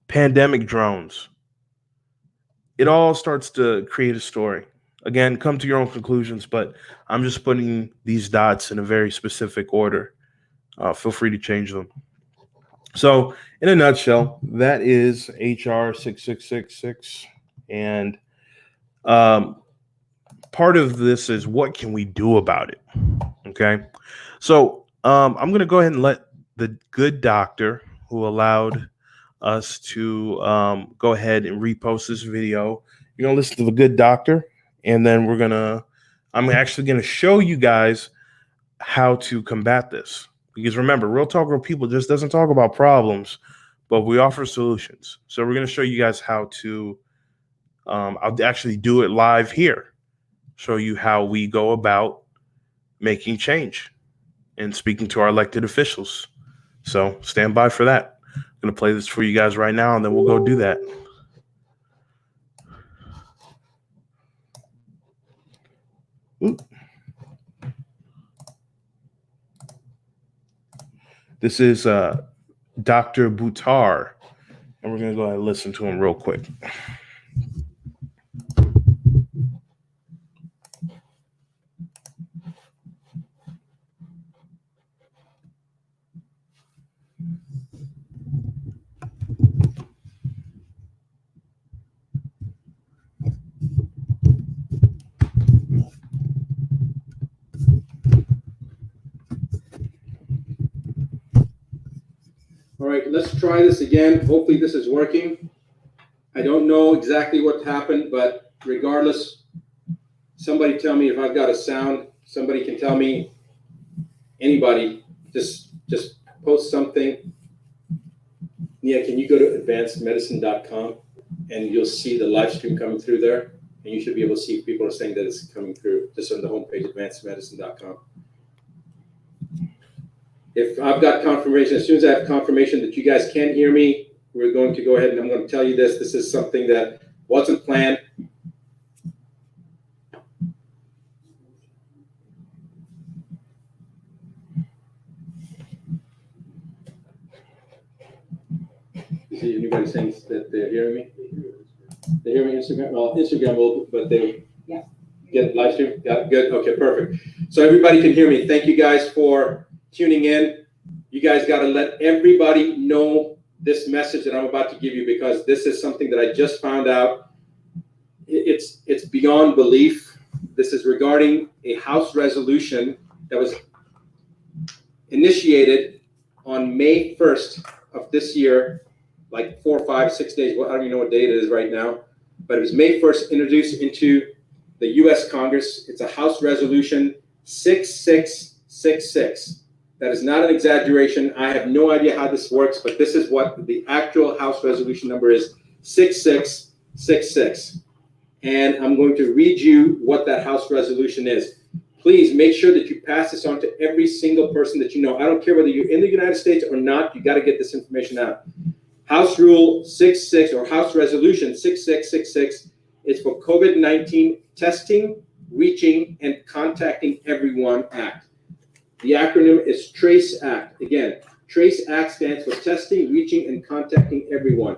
S2: pandemic drones, it all starts to create a story. Again, come to your own conclusions, but I'm just putting these dots in a very specific order. Feel free to change them. So, in a nutshell, that is HR 6666. And part of this is, what can we do about it? Okay. So, I'm going to go ahead and let the good doctor who allowed us to go ahead and repost this video. You're going to listen to the good doctor, and then I'm actually going to show you guys how to combat this. Because remember, Real Talk Real People just doesn't talk about problems, but we offer solutions. So we're going to show you guys how to, I'll actually do it live here, show you how we go about making change and speaking to our elected officials. So stand by for that. I'm going to play this for you guys right now, and then we'll go do that. Ooh. This is Dr. Buttar, and we're going to go ahead and listen to him real quick.
S3: All right, let's try this again. Hopefully this is working. I don't know exactly what happened, but regardless, somebody tell me if I've got a sound. Somebody can tell me. Anybody, just post something. Yeah, can you go to advancedmedicine.com and you'll see the live stream coming through there, and you should be able to see if people are saying that it's coming through just on the homepage, advancedmedicine.com. If I've got confirmation, as soon as I have confirmation that you guys can hear me, we're going to go ahead and I'm going to tell you this. This is something that wasn't planned. Is anybody saying that they're hearing me? They hear me Instagram? Well, Instagram will, but they get live stream? Got it? Good. Okay, perfect. So everybody can hear me. Thank you guys for tuning in. You guys got to let everybody know this message that I'm about to give you, because this is something that I just found out. It's beyond belief. This is regarding a House resolution that was initiated on May 1st of this year, like 4, 5, 6 days. Well, I don't even know what date it is right now, but it was May 1st, introduced into the U.S. Congress. It's a House Resolution 6666. That is not an exaggeration. I have no idea how this works, but this is what the actual House resolution number is, 6666. And I'm going to read you what that House resolution is. Please make sure that you pass this on to every single person that you know. I don't care whether you're in the United States or not, you got to get this information out. House Rule 66 or House Resolution 6666 is for COVID-19 testing, reaching, and contacting everyone Act. The acronym is TRACE Act. Again, TRACE Act stands for testing, reaching, and contacting everyone.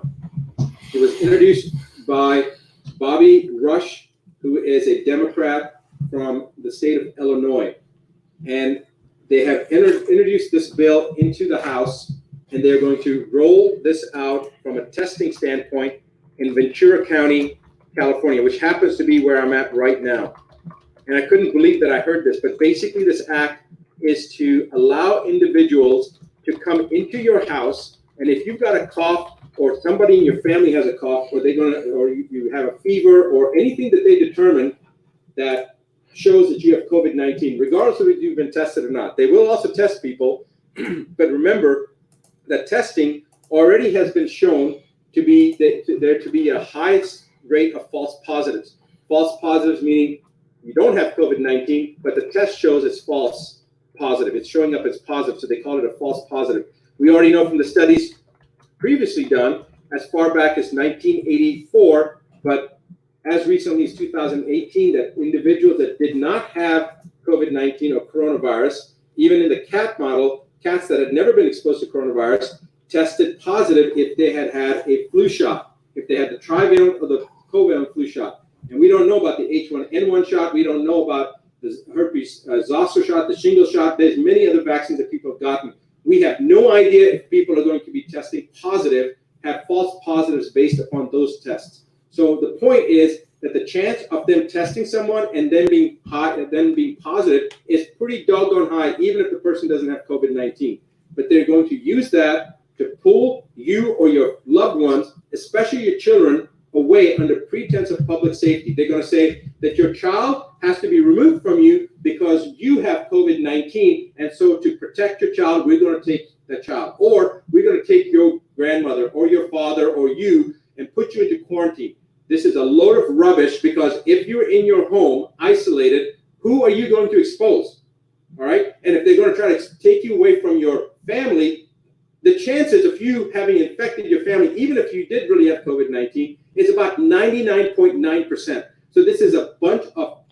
S3: It was introduced by Bobby Rush, who is a Democrat from the state of Illinois. And they have introduced this bill into the House, and they're going to roll this out from a testing standpoint in Ventura County, California, which happens to be where I'm at right now. And I couldn't believe that I heard this, but basically this act is to allow individuals to come into your house, and if you've got a cough or somebody in your family has a cough, or you have a fever or anything that they determine that shows that you have COVID-19, regardless of if you've been tested or not. They will also test people, but remember that testing already has been shown to be there to be a highest rate of false positives. False positives meaning you don't have COVID-19, but the test shows it's false positive. It's showing up as positive, so they call it a false positive. We already know from the studies previously done as far back as 1984, but as recently as 2018, that individuals that did not have COVID-19 or coronavirus, even in the cat model, cats that had never been exposed to coronavirus, tested positive if they had had a flu shot, if they had the trivalent or the covalent flu shot. And we don't know about the H1N1 shot. We don't know about the herpes zoster shot, the shingles shot. There's many other vaccines that people have gotten. We have no idea if people are going to be testing positive, have false positives based upon those tests. So the point is that the chance of them testing someone and then being positive is pretty doggone high, even if the person doesn't have COVID-19. But they're going to use that to pull you or your loved ones, especially your children, away under pretense of public safety. They're going to say that your child has to be removed from you because you have COVID-19, and so to protect your child, we're going to take the child, or we're going to take your grandmother or your father or you and put you into quarantine. This is a load of rubbish, because if you're in your home isolated, who are you going to expose? All right? And if they're going to try to take you away from your family, the chances of you having infected your family, even if you did really have COVID-19, is about 99.9%. So this is a bunch of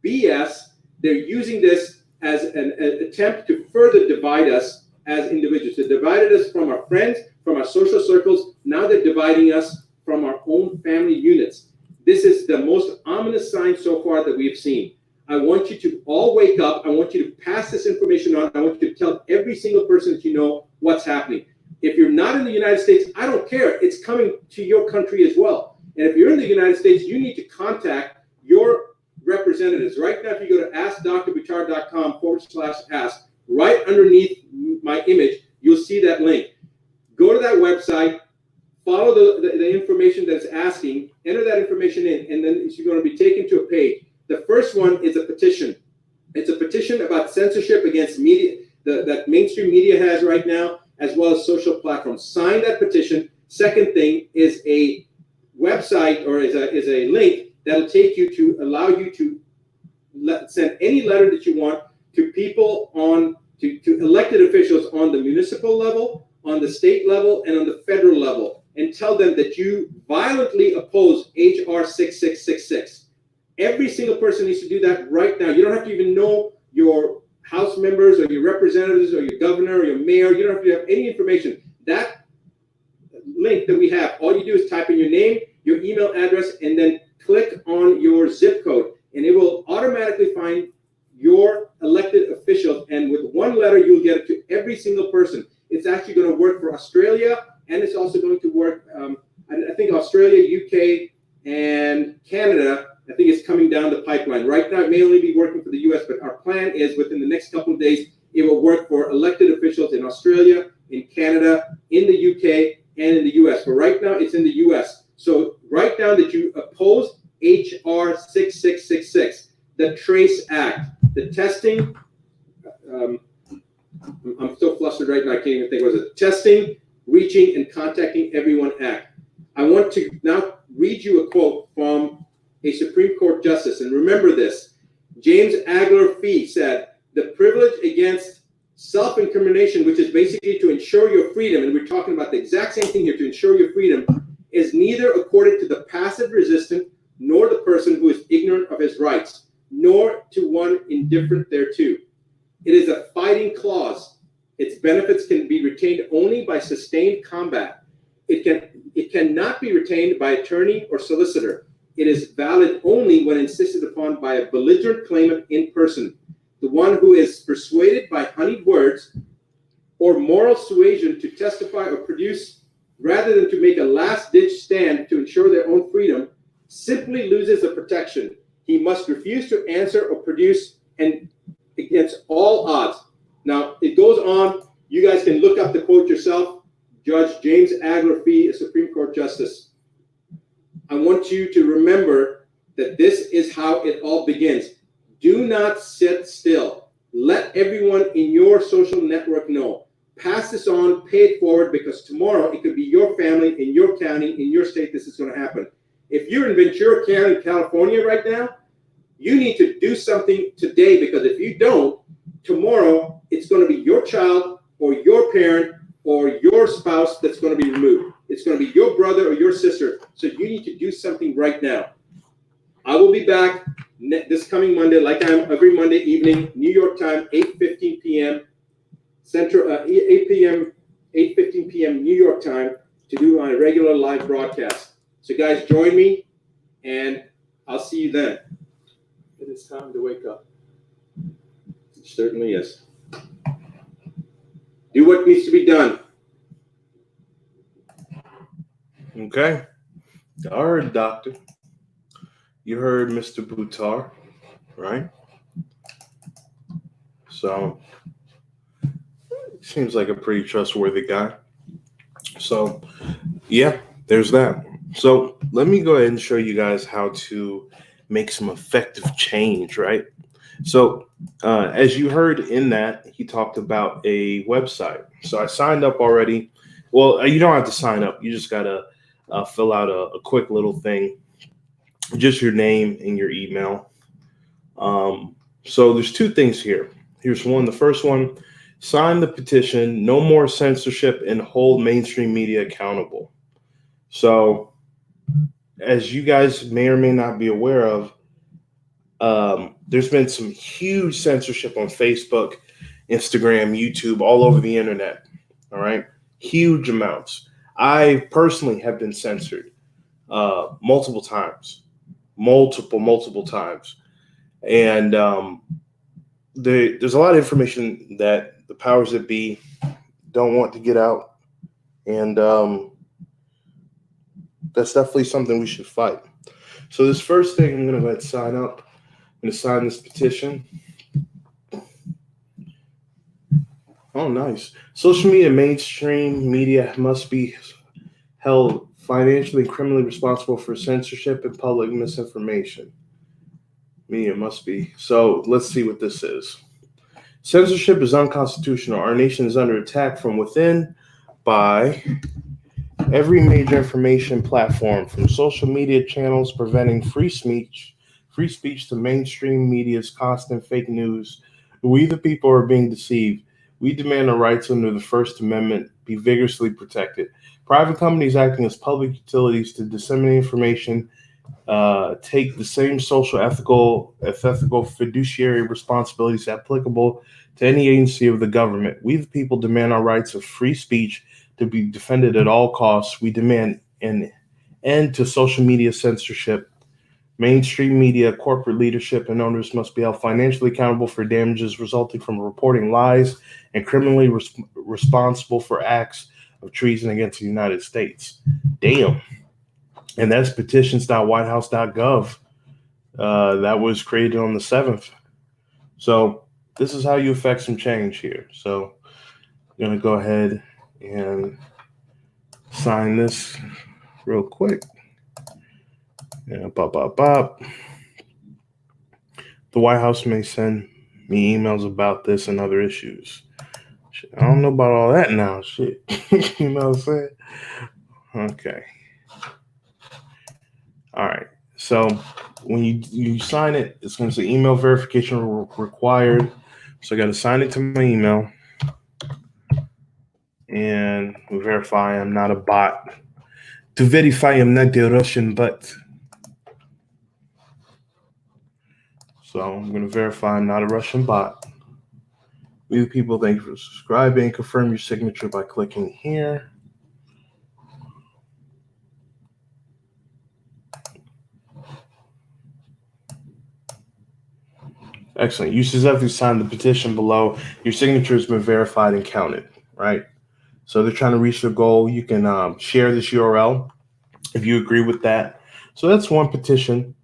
S3: BS. They're using this as an attempt to further divide us as individuals. They divided us from our friends, from our social circles. Now they're dividing us from our own family units. This is the most ominous sign so far that we've seen. I want you to all wake up. I want you to pass this information on. I want you to tell every single person that you know what's happening. If you're not in the United States, I don't care. It's coming to your country as well. And if you're in the United States, you need to contact your representatives. Right now, if you go to askdrbichar.com/ask, right underneath my image, you'll see that link. Go to that website, follow the information that's asking, enter that information in, and then you're going to be taken to a page. The first one is a petition. It's a petition about censorship against media that mainstream media has right now, as well as social platforms. Sign that petition. Second thing is a website or is a link that'll take you to allow you to send any letter that you want to people to elected officials on the municipal level, on the state level, and on the federal level, and tell them that you violently oppose HR 6666. Every single person needs to do that right now. You don't have to even know your House members or your representatives or your governor or your mayor. You don't have to have any information. That link that we have, all you do is type in your name, your email address, and then click on your zip code, and it will automatically find your elected officials. And with one letter, you'll get it to every single person. It's actually going to work for Australia, and it's also going to work, I think Australia, UK, and Canada. I think it's coming down the pipeline. Right now, it may only be working for the US, but our plan is within the next couple of days, it will work for elected officials in Australia, in Canada, in the UK, and in the US. But right now, it's in the US. So write down that you oppose HR 6666, the TRACE Act, the testing. I'm so flustered right now, I can't even think. Was it Testing, Reaching, and Contacting Everyone Act? I want to now read you a quote from a Supreme Court justice. And remember this, James Agler Fee said, the privilege against self-incrimination, which is basically to ensure your freedom, and we're talking about the exact same thing here, to ensure your freedom, is neither accorded to the passive resistant, nor the person who is ignorant of his rights, nor to one indifferent thereto. It is a fighting clause. Its benefits can be retained only by sustained combat. It cannot be retained by attorney or solicitor. It is valid only when insisted upon by a belligerent claimant in person, the one who is persuaded by honeyed words or moral suasion to testify or produce, rather than to make a last-ditch stand to ensure their own freedom, simply loses the protection. He must refuse to answer or produce, and against all odds. Now, it goes on. You guys can look up the quote yourself. Judge James Agler Fee, a Supreme Court Justice. I want you to remember that this is how it all begins. Do not sit still. Let everyone in your social network know. Pass this on, pay it forward, because tomorrow it could be your family, in your county, in your state, this is going to happen. If you're in Ventura County, California right now, you need to do something today, because if you don't, tomorrow it's going to be your child or your parent or your spouse that's going to be removed. It's going to be your brother or your sister. So you need to do something right now. I will be back this coming Monday, like I am every Monday evening, New York time, 8:15 p.m. Central, 8:15 p.m. New York time to do my regular live broadcast. So guys, join me, and I'll see you then. It is time to wake up. It certainly is. Do what needs to be done.
S2: Okay. All right, doctor. You heard Mr. Buttar, right? So, seems like a pretty trustworthy guy. So, yeah, there's that. So, let me go ahead and show you guys how to make some effective change, right? So, as you heard in that, he talked about a website. So, I signed up already. Well, you don't have to sign up. You just got to fill out a quick little thing, just your name and your email. So there's two things here. Here's one. The first one, sign the petition, no more censorship, and hold mainstream media accountable. So as you guys may or may not be aware of, there's been some huge censorship on Facebook, Instagram, YouTube, all over the internet. All right. Huge amounts. I personally have been censored multiple times. Multiple times. And there's a lot of information that the powers that be don't want to get out. And that's definitely something we should fight. So this first thing, I'm going to go ahead and sign up. I'm going to sign this petition. Oh, nice. Social media, mainstream media must be held financially and criminally responsible for censorship and public misinformation. It must be. So let's see what this is. Censorship is unconstitutional. Our nation is under attack from within by every major information platform, from social media channels preventing free speech to mainstream media's constant fake news. We, the people, are being deceived. We demand our rights under the First Amendment be vigorously protected. Private companies acting as public utilities to disseminate information take the same social, ethical, fiduciary responsibilities applicable to any agency of the government. We, the people, demand our rights of free speech to be defended at all costs. We demand an end to social media censorship. Mainstream media, corporate leadership, and owners must be held financially accountable for damages resulting from reporting lies and criminally responsible for acts of treason against the United States. Damn. And that's petitions.whitehouse.gov. That was created on the 7th. So this is how you affect some change here. So I'm going to go ahead and sign this real quick. Yeah, bop, bop, bop. The White House may send me emails about this and other issues. Shit, I don't know about all that now. Shit. You know what I'm saying? Okay. All right. So when you sign it, it's going to say email verification required. So I got to sign it to my email and verify I'm not a bot. To verify I'm not the Russian bot. So I'm going to verify I'm not a Russian bot. We, the people, thank you for subscribing. Confirm your signature by clicking here. Excellent. You successfully signed the petition below. Your signature has been verified and counted, right? So they're trying to reach their goal. You can share this URL if you agree with that. So that's one petition.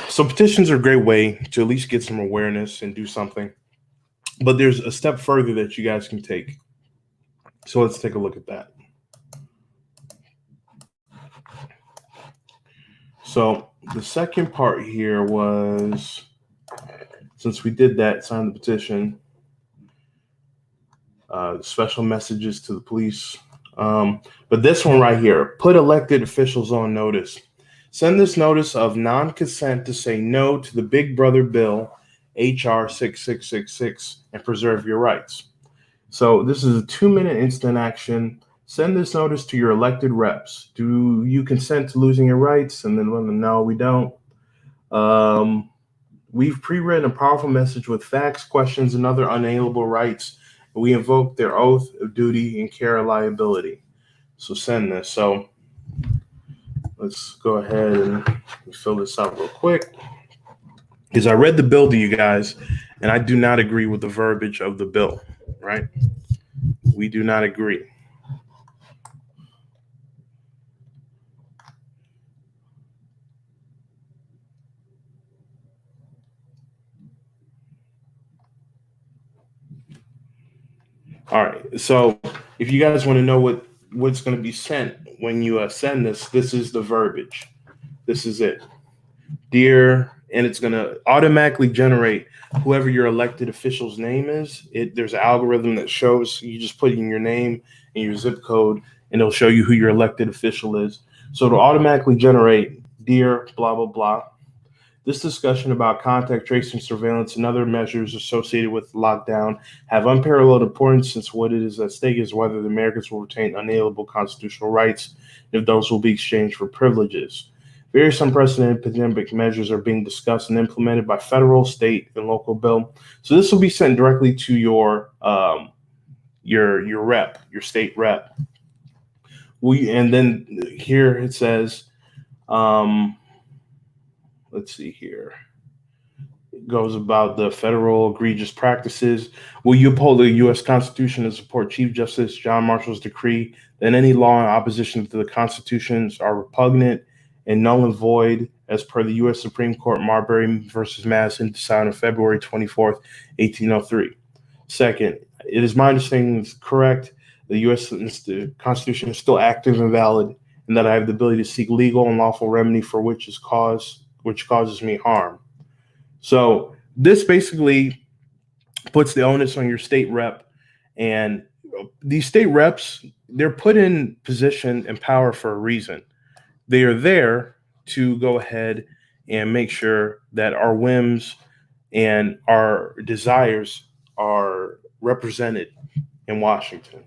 S2: So petitions are a great way to at least get some awareness and do something. But there's a step further that you guys can take. So let's take a look at that. So the second part here was, since we did that, sign the petition, special messages to the police. But this one right here, put elected officials on notice. Send this notice of non-consent to say no to the Big Brother bill, HR 6666, and preserve your rights. So this is a 2-minute instant action. Send this notice to your elected reps. Do you consent to losing your rights? And then let them know we don't. We've pre-written a powerful message with facts, questions, and other unalienable rights. We invoke their oath of duty and care of liability. So send this. So let's go ahead and fill this out real quick. Because I read the bill to you guys, and I do not agree with the verbiage of the bill, right? We do not agree. All right. So if you guys want to know what's going to be sent when you send this, this is the verbiage. This is it. Dear, and it's going to automatically generate whoever your elected official's name is. There's an algorithm that shows, you just put in your name and your zip code, and it'll show you who your elected official is. So it'll automatically generate, dear, blah, blah, blah. This discussion about contact tracing, surveillance, and other measures associated with lockdown have unparalleled importance, since what it is at stake is whether the Americans will retain unalienable constitutional rights, if those will be exchanged for privileges. Various unprecedented pandemic measures are being discussed and implemented by federal, state, and local bill. So this will be sent directly to your rep, your state rep. And then here it says, let's see here. It goes about the federal egregious practices. Will you uphold the U.S. Constitution and support Chief Justice John Marshall's decree that any law in opposition to the Constitutions are repugnant and null and void, as per the U.S. Supreme Court Marbury versus Madison, decided on February 24th, 1803. Second, it is my understanding it's correct the U.S. Constitution is still active and valid, and that I have the ability to seek legal and lawful remedy for which causes me harm. So this basically puts the onus on your state rep, and these state reps, they're put in position and power for a reason. They are there to go ahead and make sure that our whims and our desires are represented in Washington.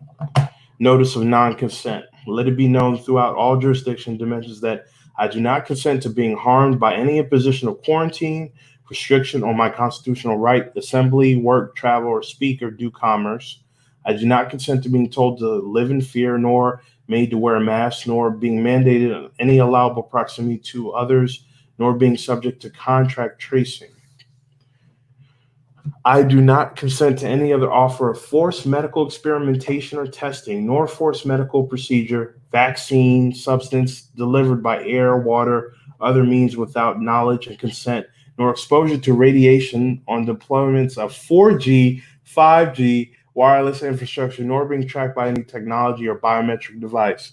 S2: Notice of non-consent. Let it be known throughout all jurisdiction dimensions that I do not consent to being harmed by any imposition of quarantine, restriction on my constitutional right, assembly, work, travel, or speak or do commerce. I do not consent to being told to live in fear, nor made to wear a mask, nor being mandated any allowable proximity to others, nor being subject to contact tracing. I do not consent to any other offer of forced medical experimentation or testing, nor forced medical procedure, vaccine, substance delivered by air, water, other means without knowledge and consent, nor exposure to radiation on deployments of 4G, 5G, wireless infrastructure, nor being tracked by any technology or biometric device.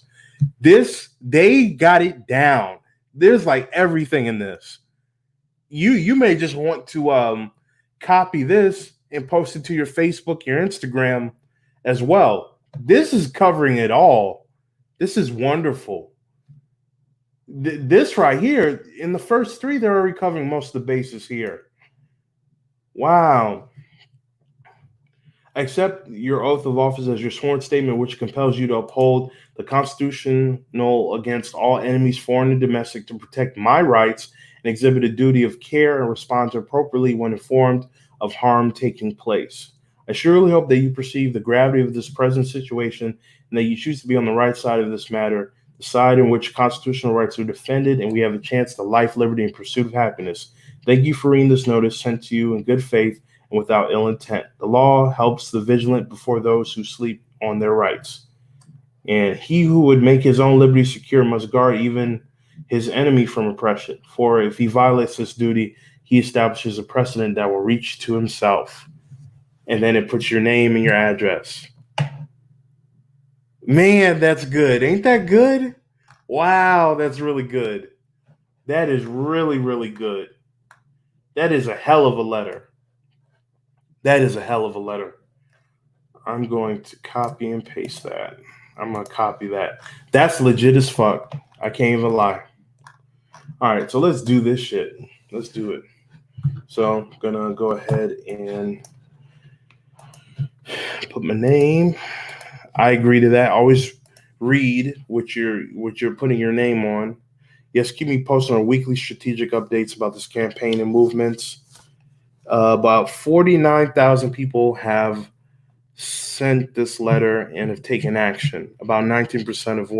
S2: They got it down. There's like everything in this. You may just want to copy this and post it to your Facebook, your Instagram as well. This is covering it all. This is wonderful. This right here, in the first three, they're already covering most of the bases here. Wow. Accept your oath of office as your sworn statement, which compels you to uphold the constitutional against all enemies, foreign and domestic, to protect my rights and exhibit a duty of care and respond appropriately when informed of harm taking place. I surely hope that you perceive the gravity of this present situation and that you choose to be on the right side of this matter, the side in which constitutional rights are defended and we have a chance to life, liberty, and pursuit of happiness. Thank you for reading this notice sent to you in good faith and without ill intent. The law helps the vigilant before those who sleep on their rights. And he who would make his own liberty secure must guard even his enemy from oppression. For if he violates this duty, he establishes a precedent that will reach to himself. And then it puts your name and your address. Man, that's good. Ain't that good? Wow, that's really good. That is really, really good. That is a hell of a letter. That is a hell of a letter. I'm going to copy and paste that. I'm going to copy that. That's legit as fuck. I can't even lie. All right, so let's do this shit. Let's do it. So I'm going to go ahead and put my name. I agree to that. Always read what you're putting your name on. Yes, keep me posted on weekly strategic updates about this campaign and movements. About 49,000 people have sent this letter and have taken action. About 19% of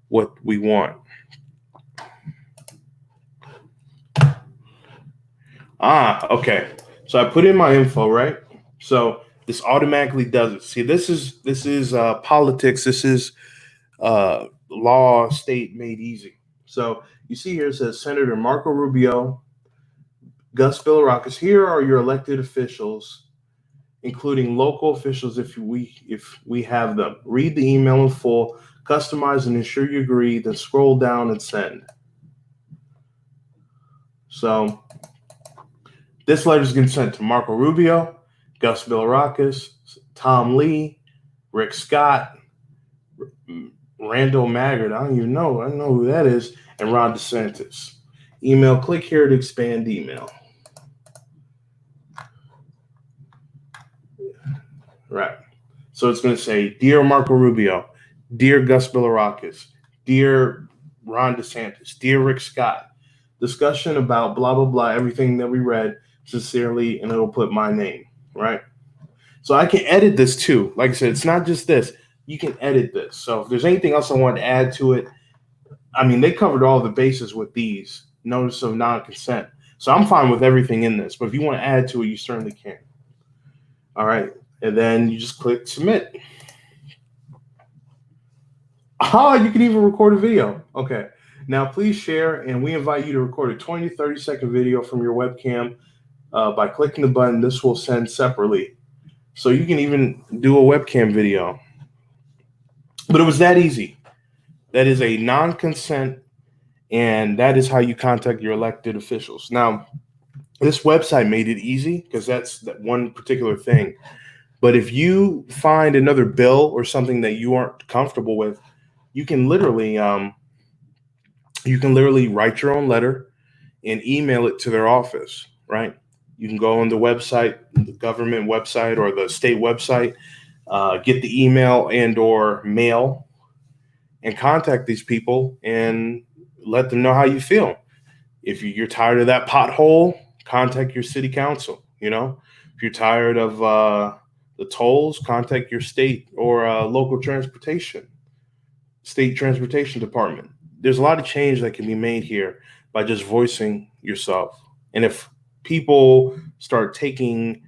S2: what we want. Okay. So I put in my info, right? So this automatically does it. See, this is politics. This is law state made easy. So you see here it says Senator Marco Rubio, Gus Bilirakis. Here are your elected officials, including local officials if we have them. Read the email in full, customize and ensure you agree, then scroll down and send. So this letter is getting sent to Marco Rubio, Gus Bilirakis, Tom Lee, Rick Scott, Randall Maggard, I don't know who that is, and Ron DeSantis. Email, click here to expand email. Right. So it's going to say, Dear Marco Rubio, Dear Gus Bilirakis, Dear Ron DeSantis, Dear Rick Scott, discussion about blah, blah, blah, everything that we read, sincerely, and it'll put my name, right? So I can edit this too. Like I said, it's not just this. You can edit this. So if there's anything else I want to add to it, I mean, they covered all the bases with these notice of non-consent. So I'm fine with everything in this. But if you want to add to it, you certainly can. All right. And then you just click submit. You can even record a video. Okay. Now, please share, and we invite you to record a 20 to 30-second video from your webcam by clicking the button. This will send separately. So you can even do a webcam video. But it was that easy. That is a non-consent, and that is how you contact your elected officials. Now, this website made it easy because that's that one particular thing. But if you find another bill or something that you aren't comfortable with, you can literally write your own letter and email it to their office, right? You can go on the website, the government website or the state website, get the email and or mail and contact these people and let them know how you feel. If you're tired of that pothole, contact your city council. If you're tired of the tolls, contact your state or local state transportation department. There's a lot of change that can be made here by just voicing yourself. And if people start taking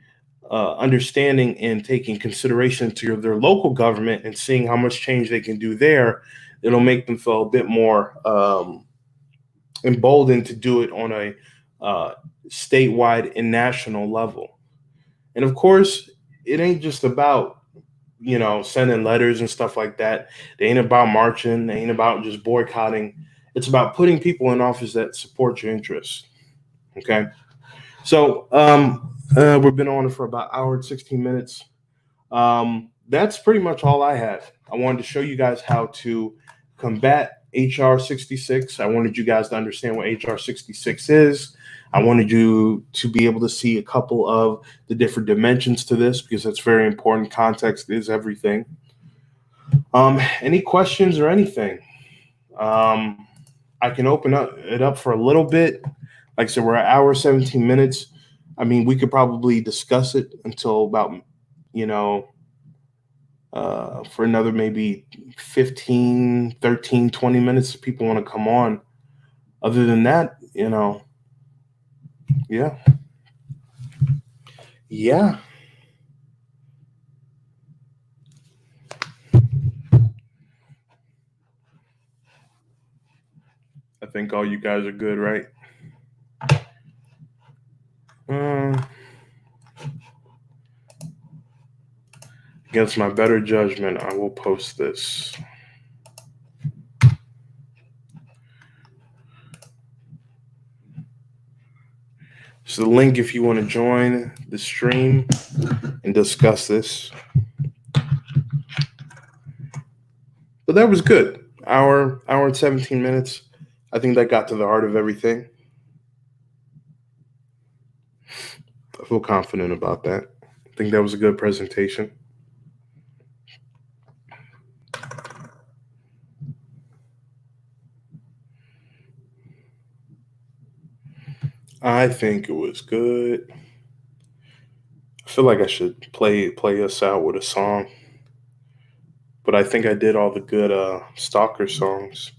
S2: understanding and taking consideration to their local government and seeing how much change they can do there, it'll make them feel a bit more emboldened to do it on a statewide and national level. And of course, it ain't just about sending letters and stuff like that. They ain't about marching. They ain't about just boycotting. It's about putting people in office that support your interests. Okay. So we've been on it for about an hour and 16 minutes. That's pretty much all I had. I wanted to show you guys how to combat HR 66. I wanted you guys to understand what HR 66 is. I wanted you to be able to see a couple of the different dimensions to this because that's very important. Context is everything. Any questions or anything? I can open it up for a little bit. Like I said, we're at hour 17 minutes. I mean, we could probably discuss it until about, for another maybe 15, 13, 20 minutes if people want to come on. Other than that, yeah. Yeah. I think all you guys are good, right? Against my better judgment, I will post this. So the link if you want to join the stream and discuss this. But that was good. Hour and 17 minutes. I think that got to the heart of everything. I feel confident about that. I think that was a good presentation. I think it was good. I feel like I should play us out with a song. But I think I did all the good Stalker songs.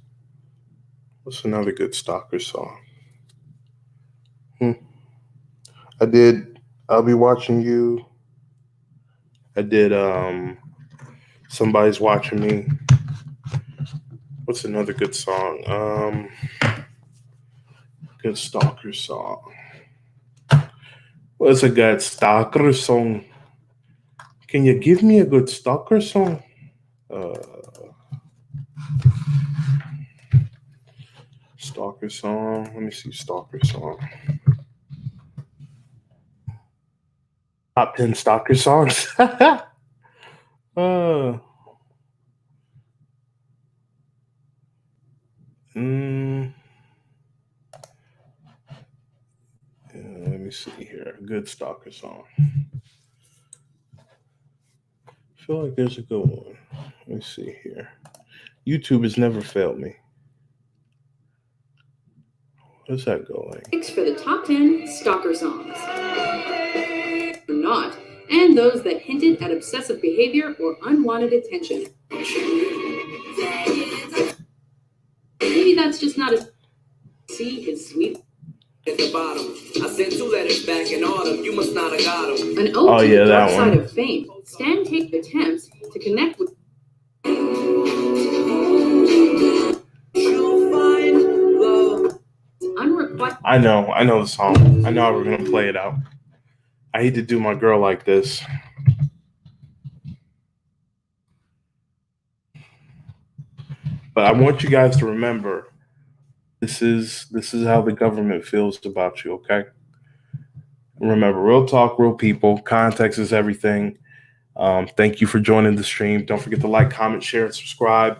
S2: What's another good Stalker song? I did I'll Be Watching You. I did Somebody's Watching Me. What's another good song? Good Stalker song. What's a good Stalker song? Can you give me a good Stalker song? Stalker song. Let me see Stalker song. Top 10 Stalker songs. Let me see here. A good Stalker song. I feel like there's a good one. Let me see here. YouTube has never failed me. What's that go like?
S1: Picks for the top 10 stalker songs. Or not, and those that hinted at obsessive behavior or unwanted attention. Maybe that's just not a see his sweet. At the bottom, I sent 2 letters back in autumn. You must not have got them. An ode to the dark side of fame. Stan take attempts to connect with. You'll find love.
S2: I know the song. I know how we're gonna play it out. I hate to do my girl like this. But I want you guys to remember, this is how the government feels about you. Okay. Remember, real talk, real people. Context is everything. Thank you for joining the stream. Don't forget to like, comment, share, and subscribe.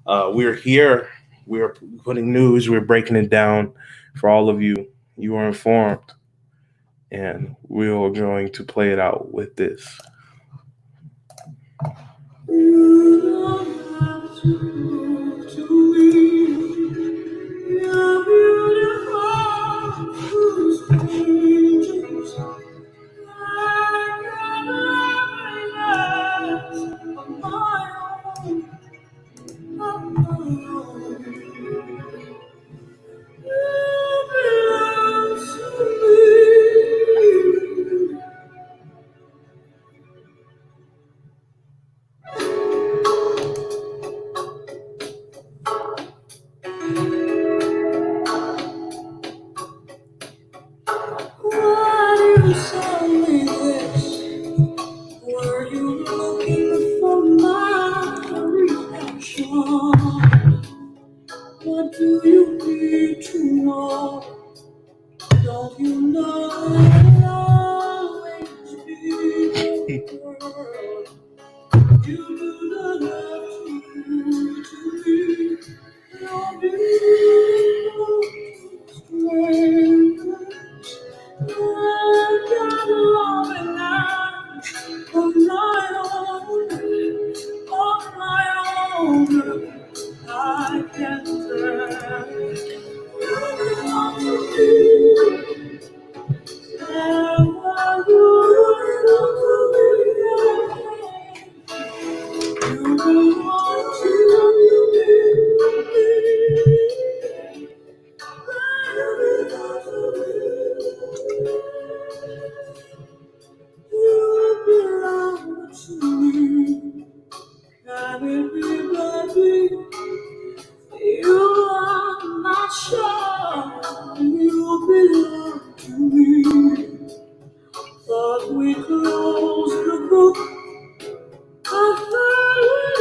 S2: We're here. We're putting news. We're breaking it down for all of you. You are informed. And we are going to play it out with this.
S1: You don't have to leave. You're beautiful to strangers. I got happiness of my own, of my own. You belong to me. Why you tell me this? Were you looking for my reaction? What do you need to know? Don't you know I'll always be the girl you do not have to leave? You're beautiful strangers. I've got love and life of my own, of my own. I can't tell.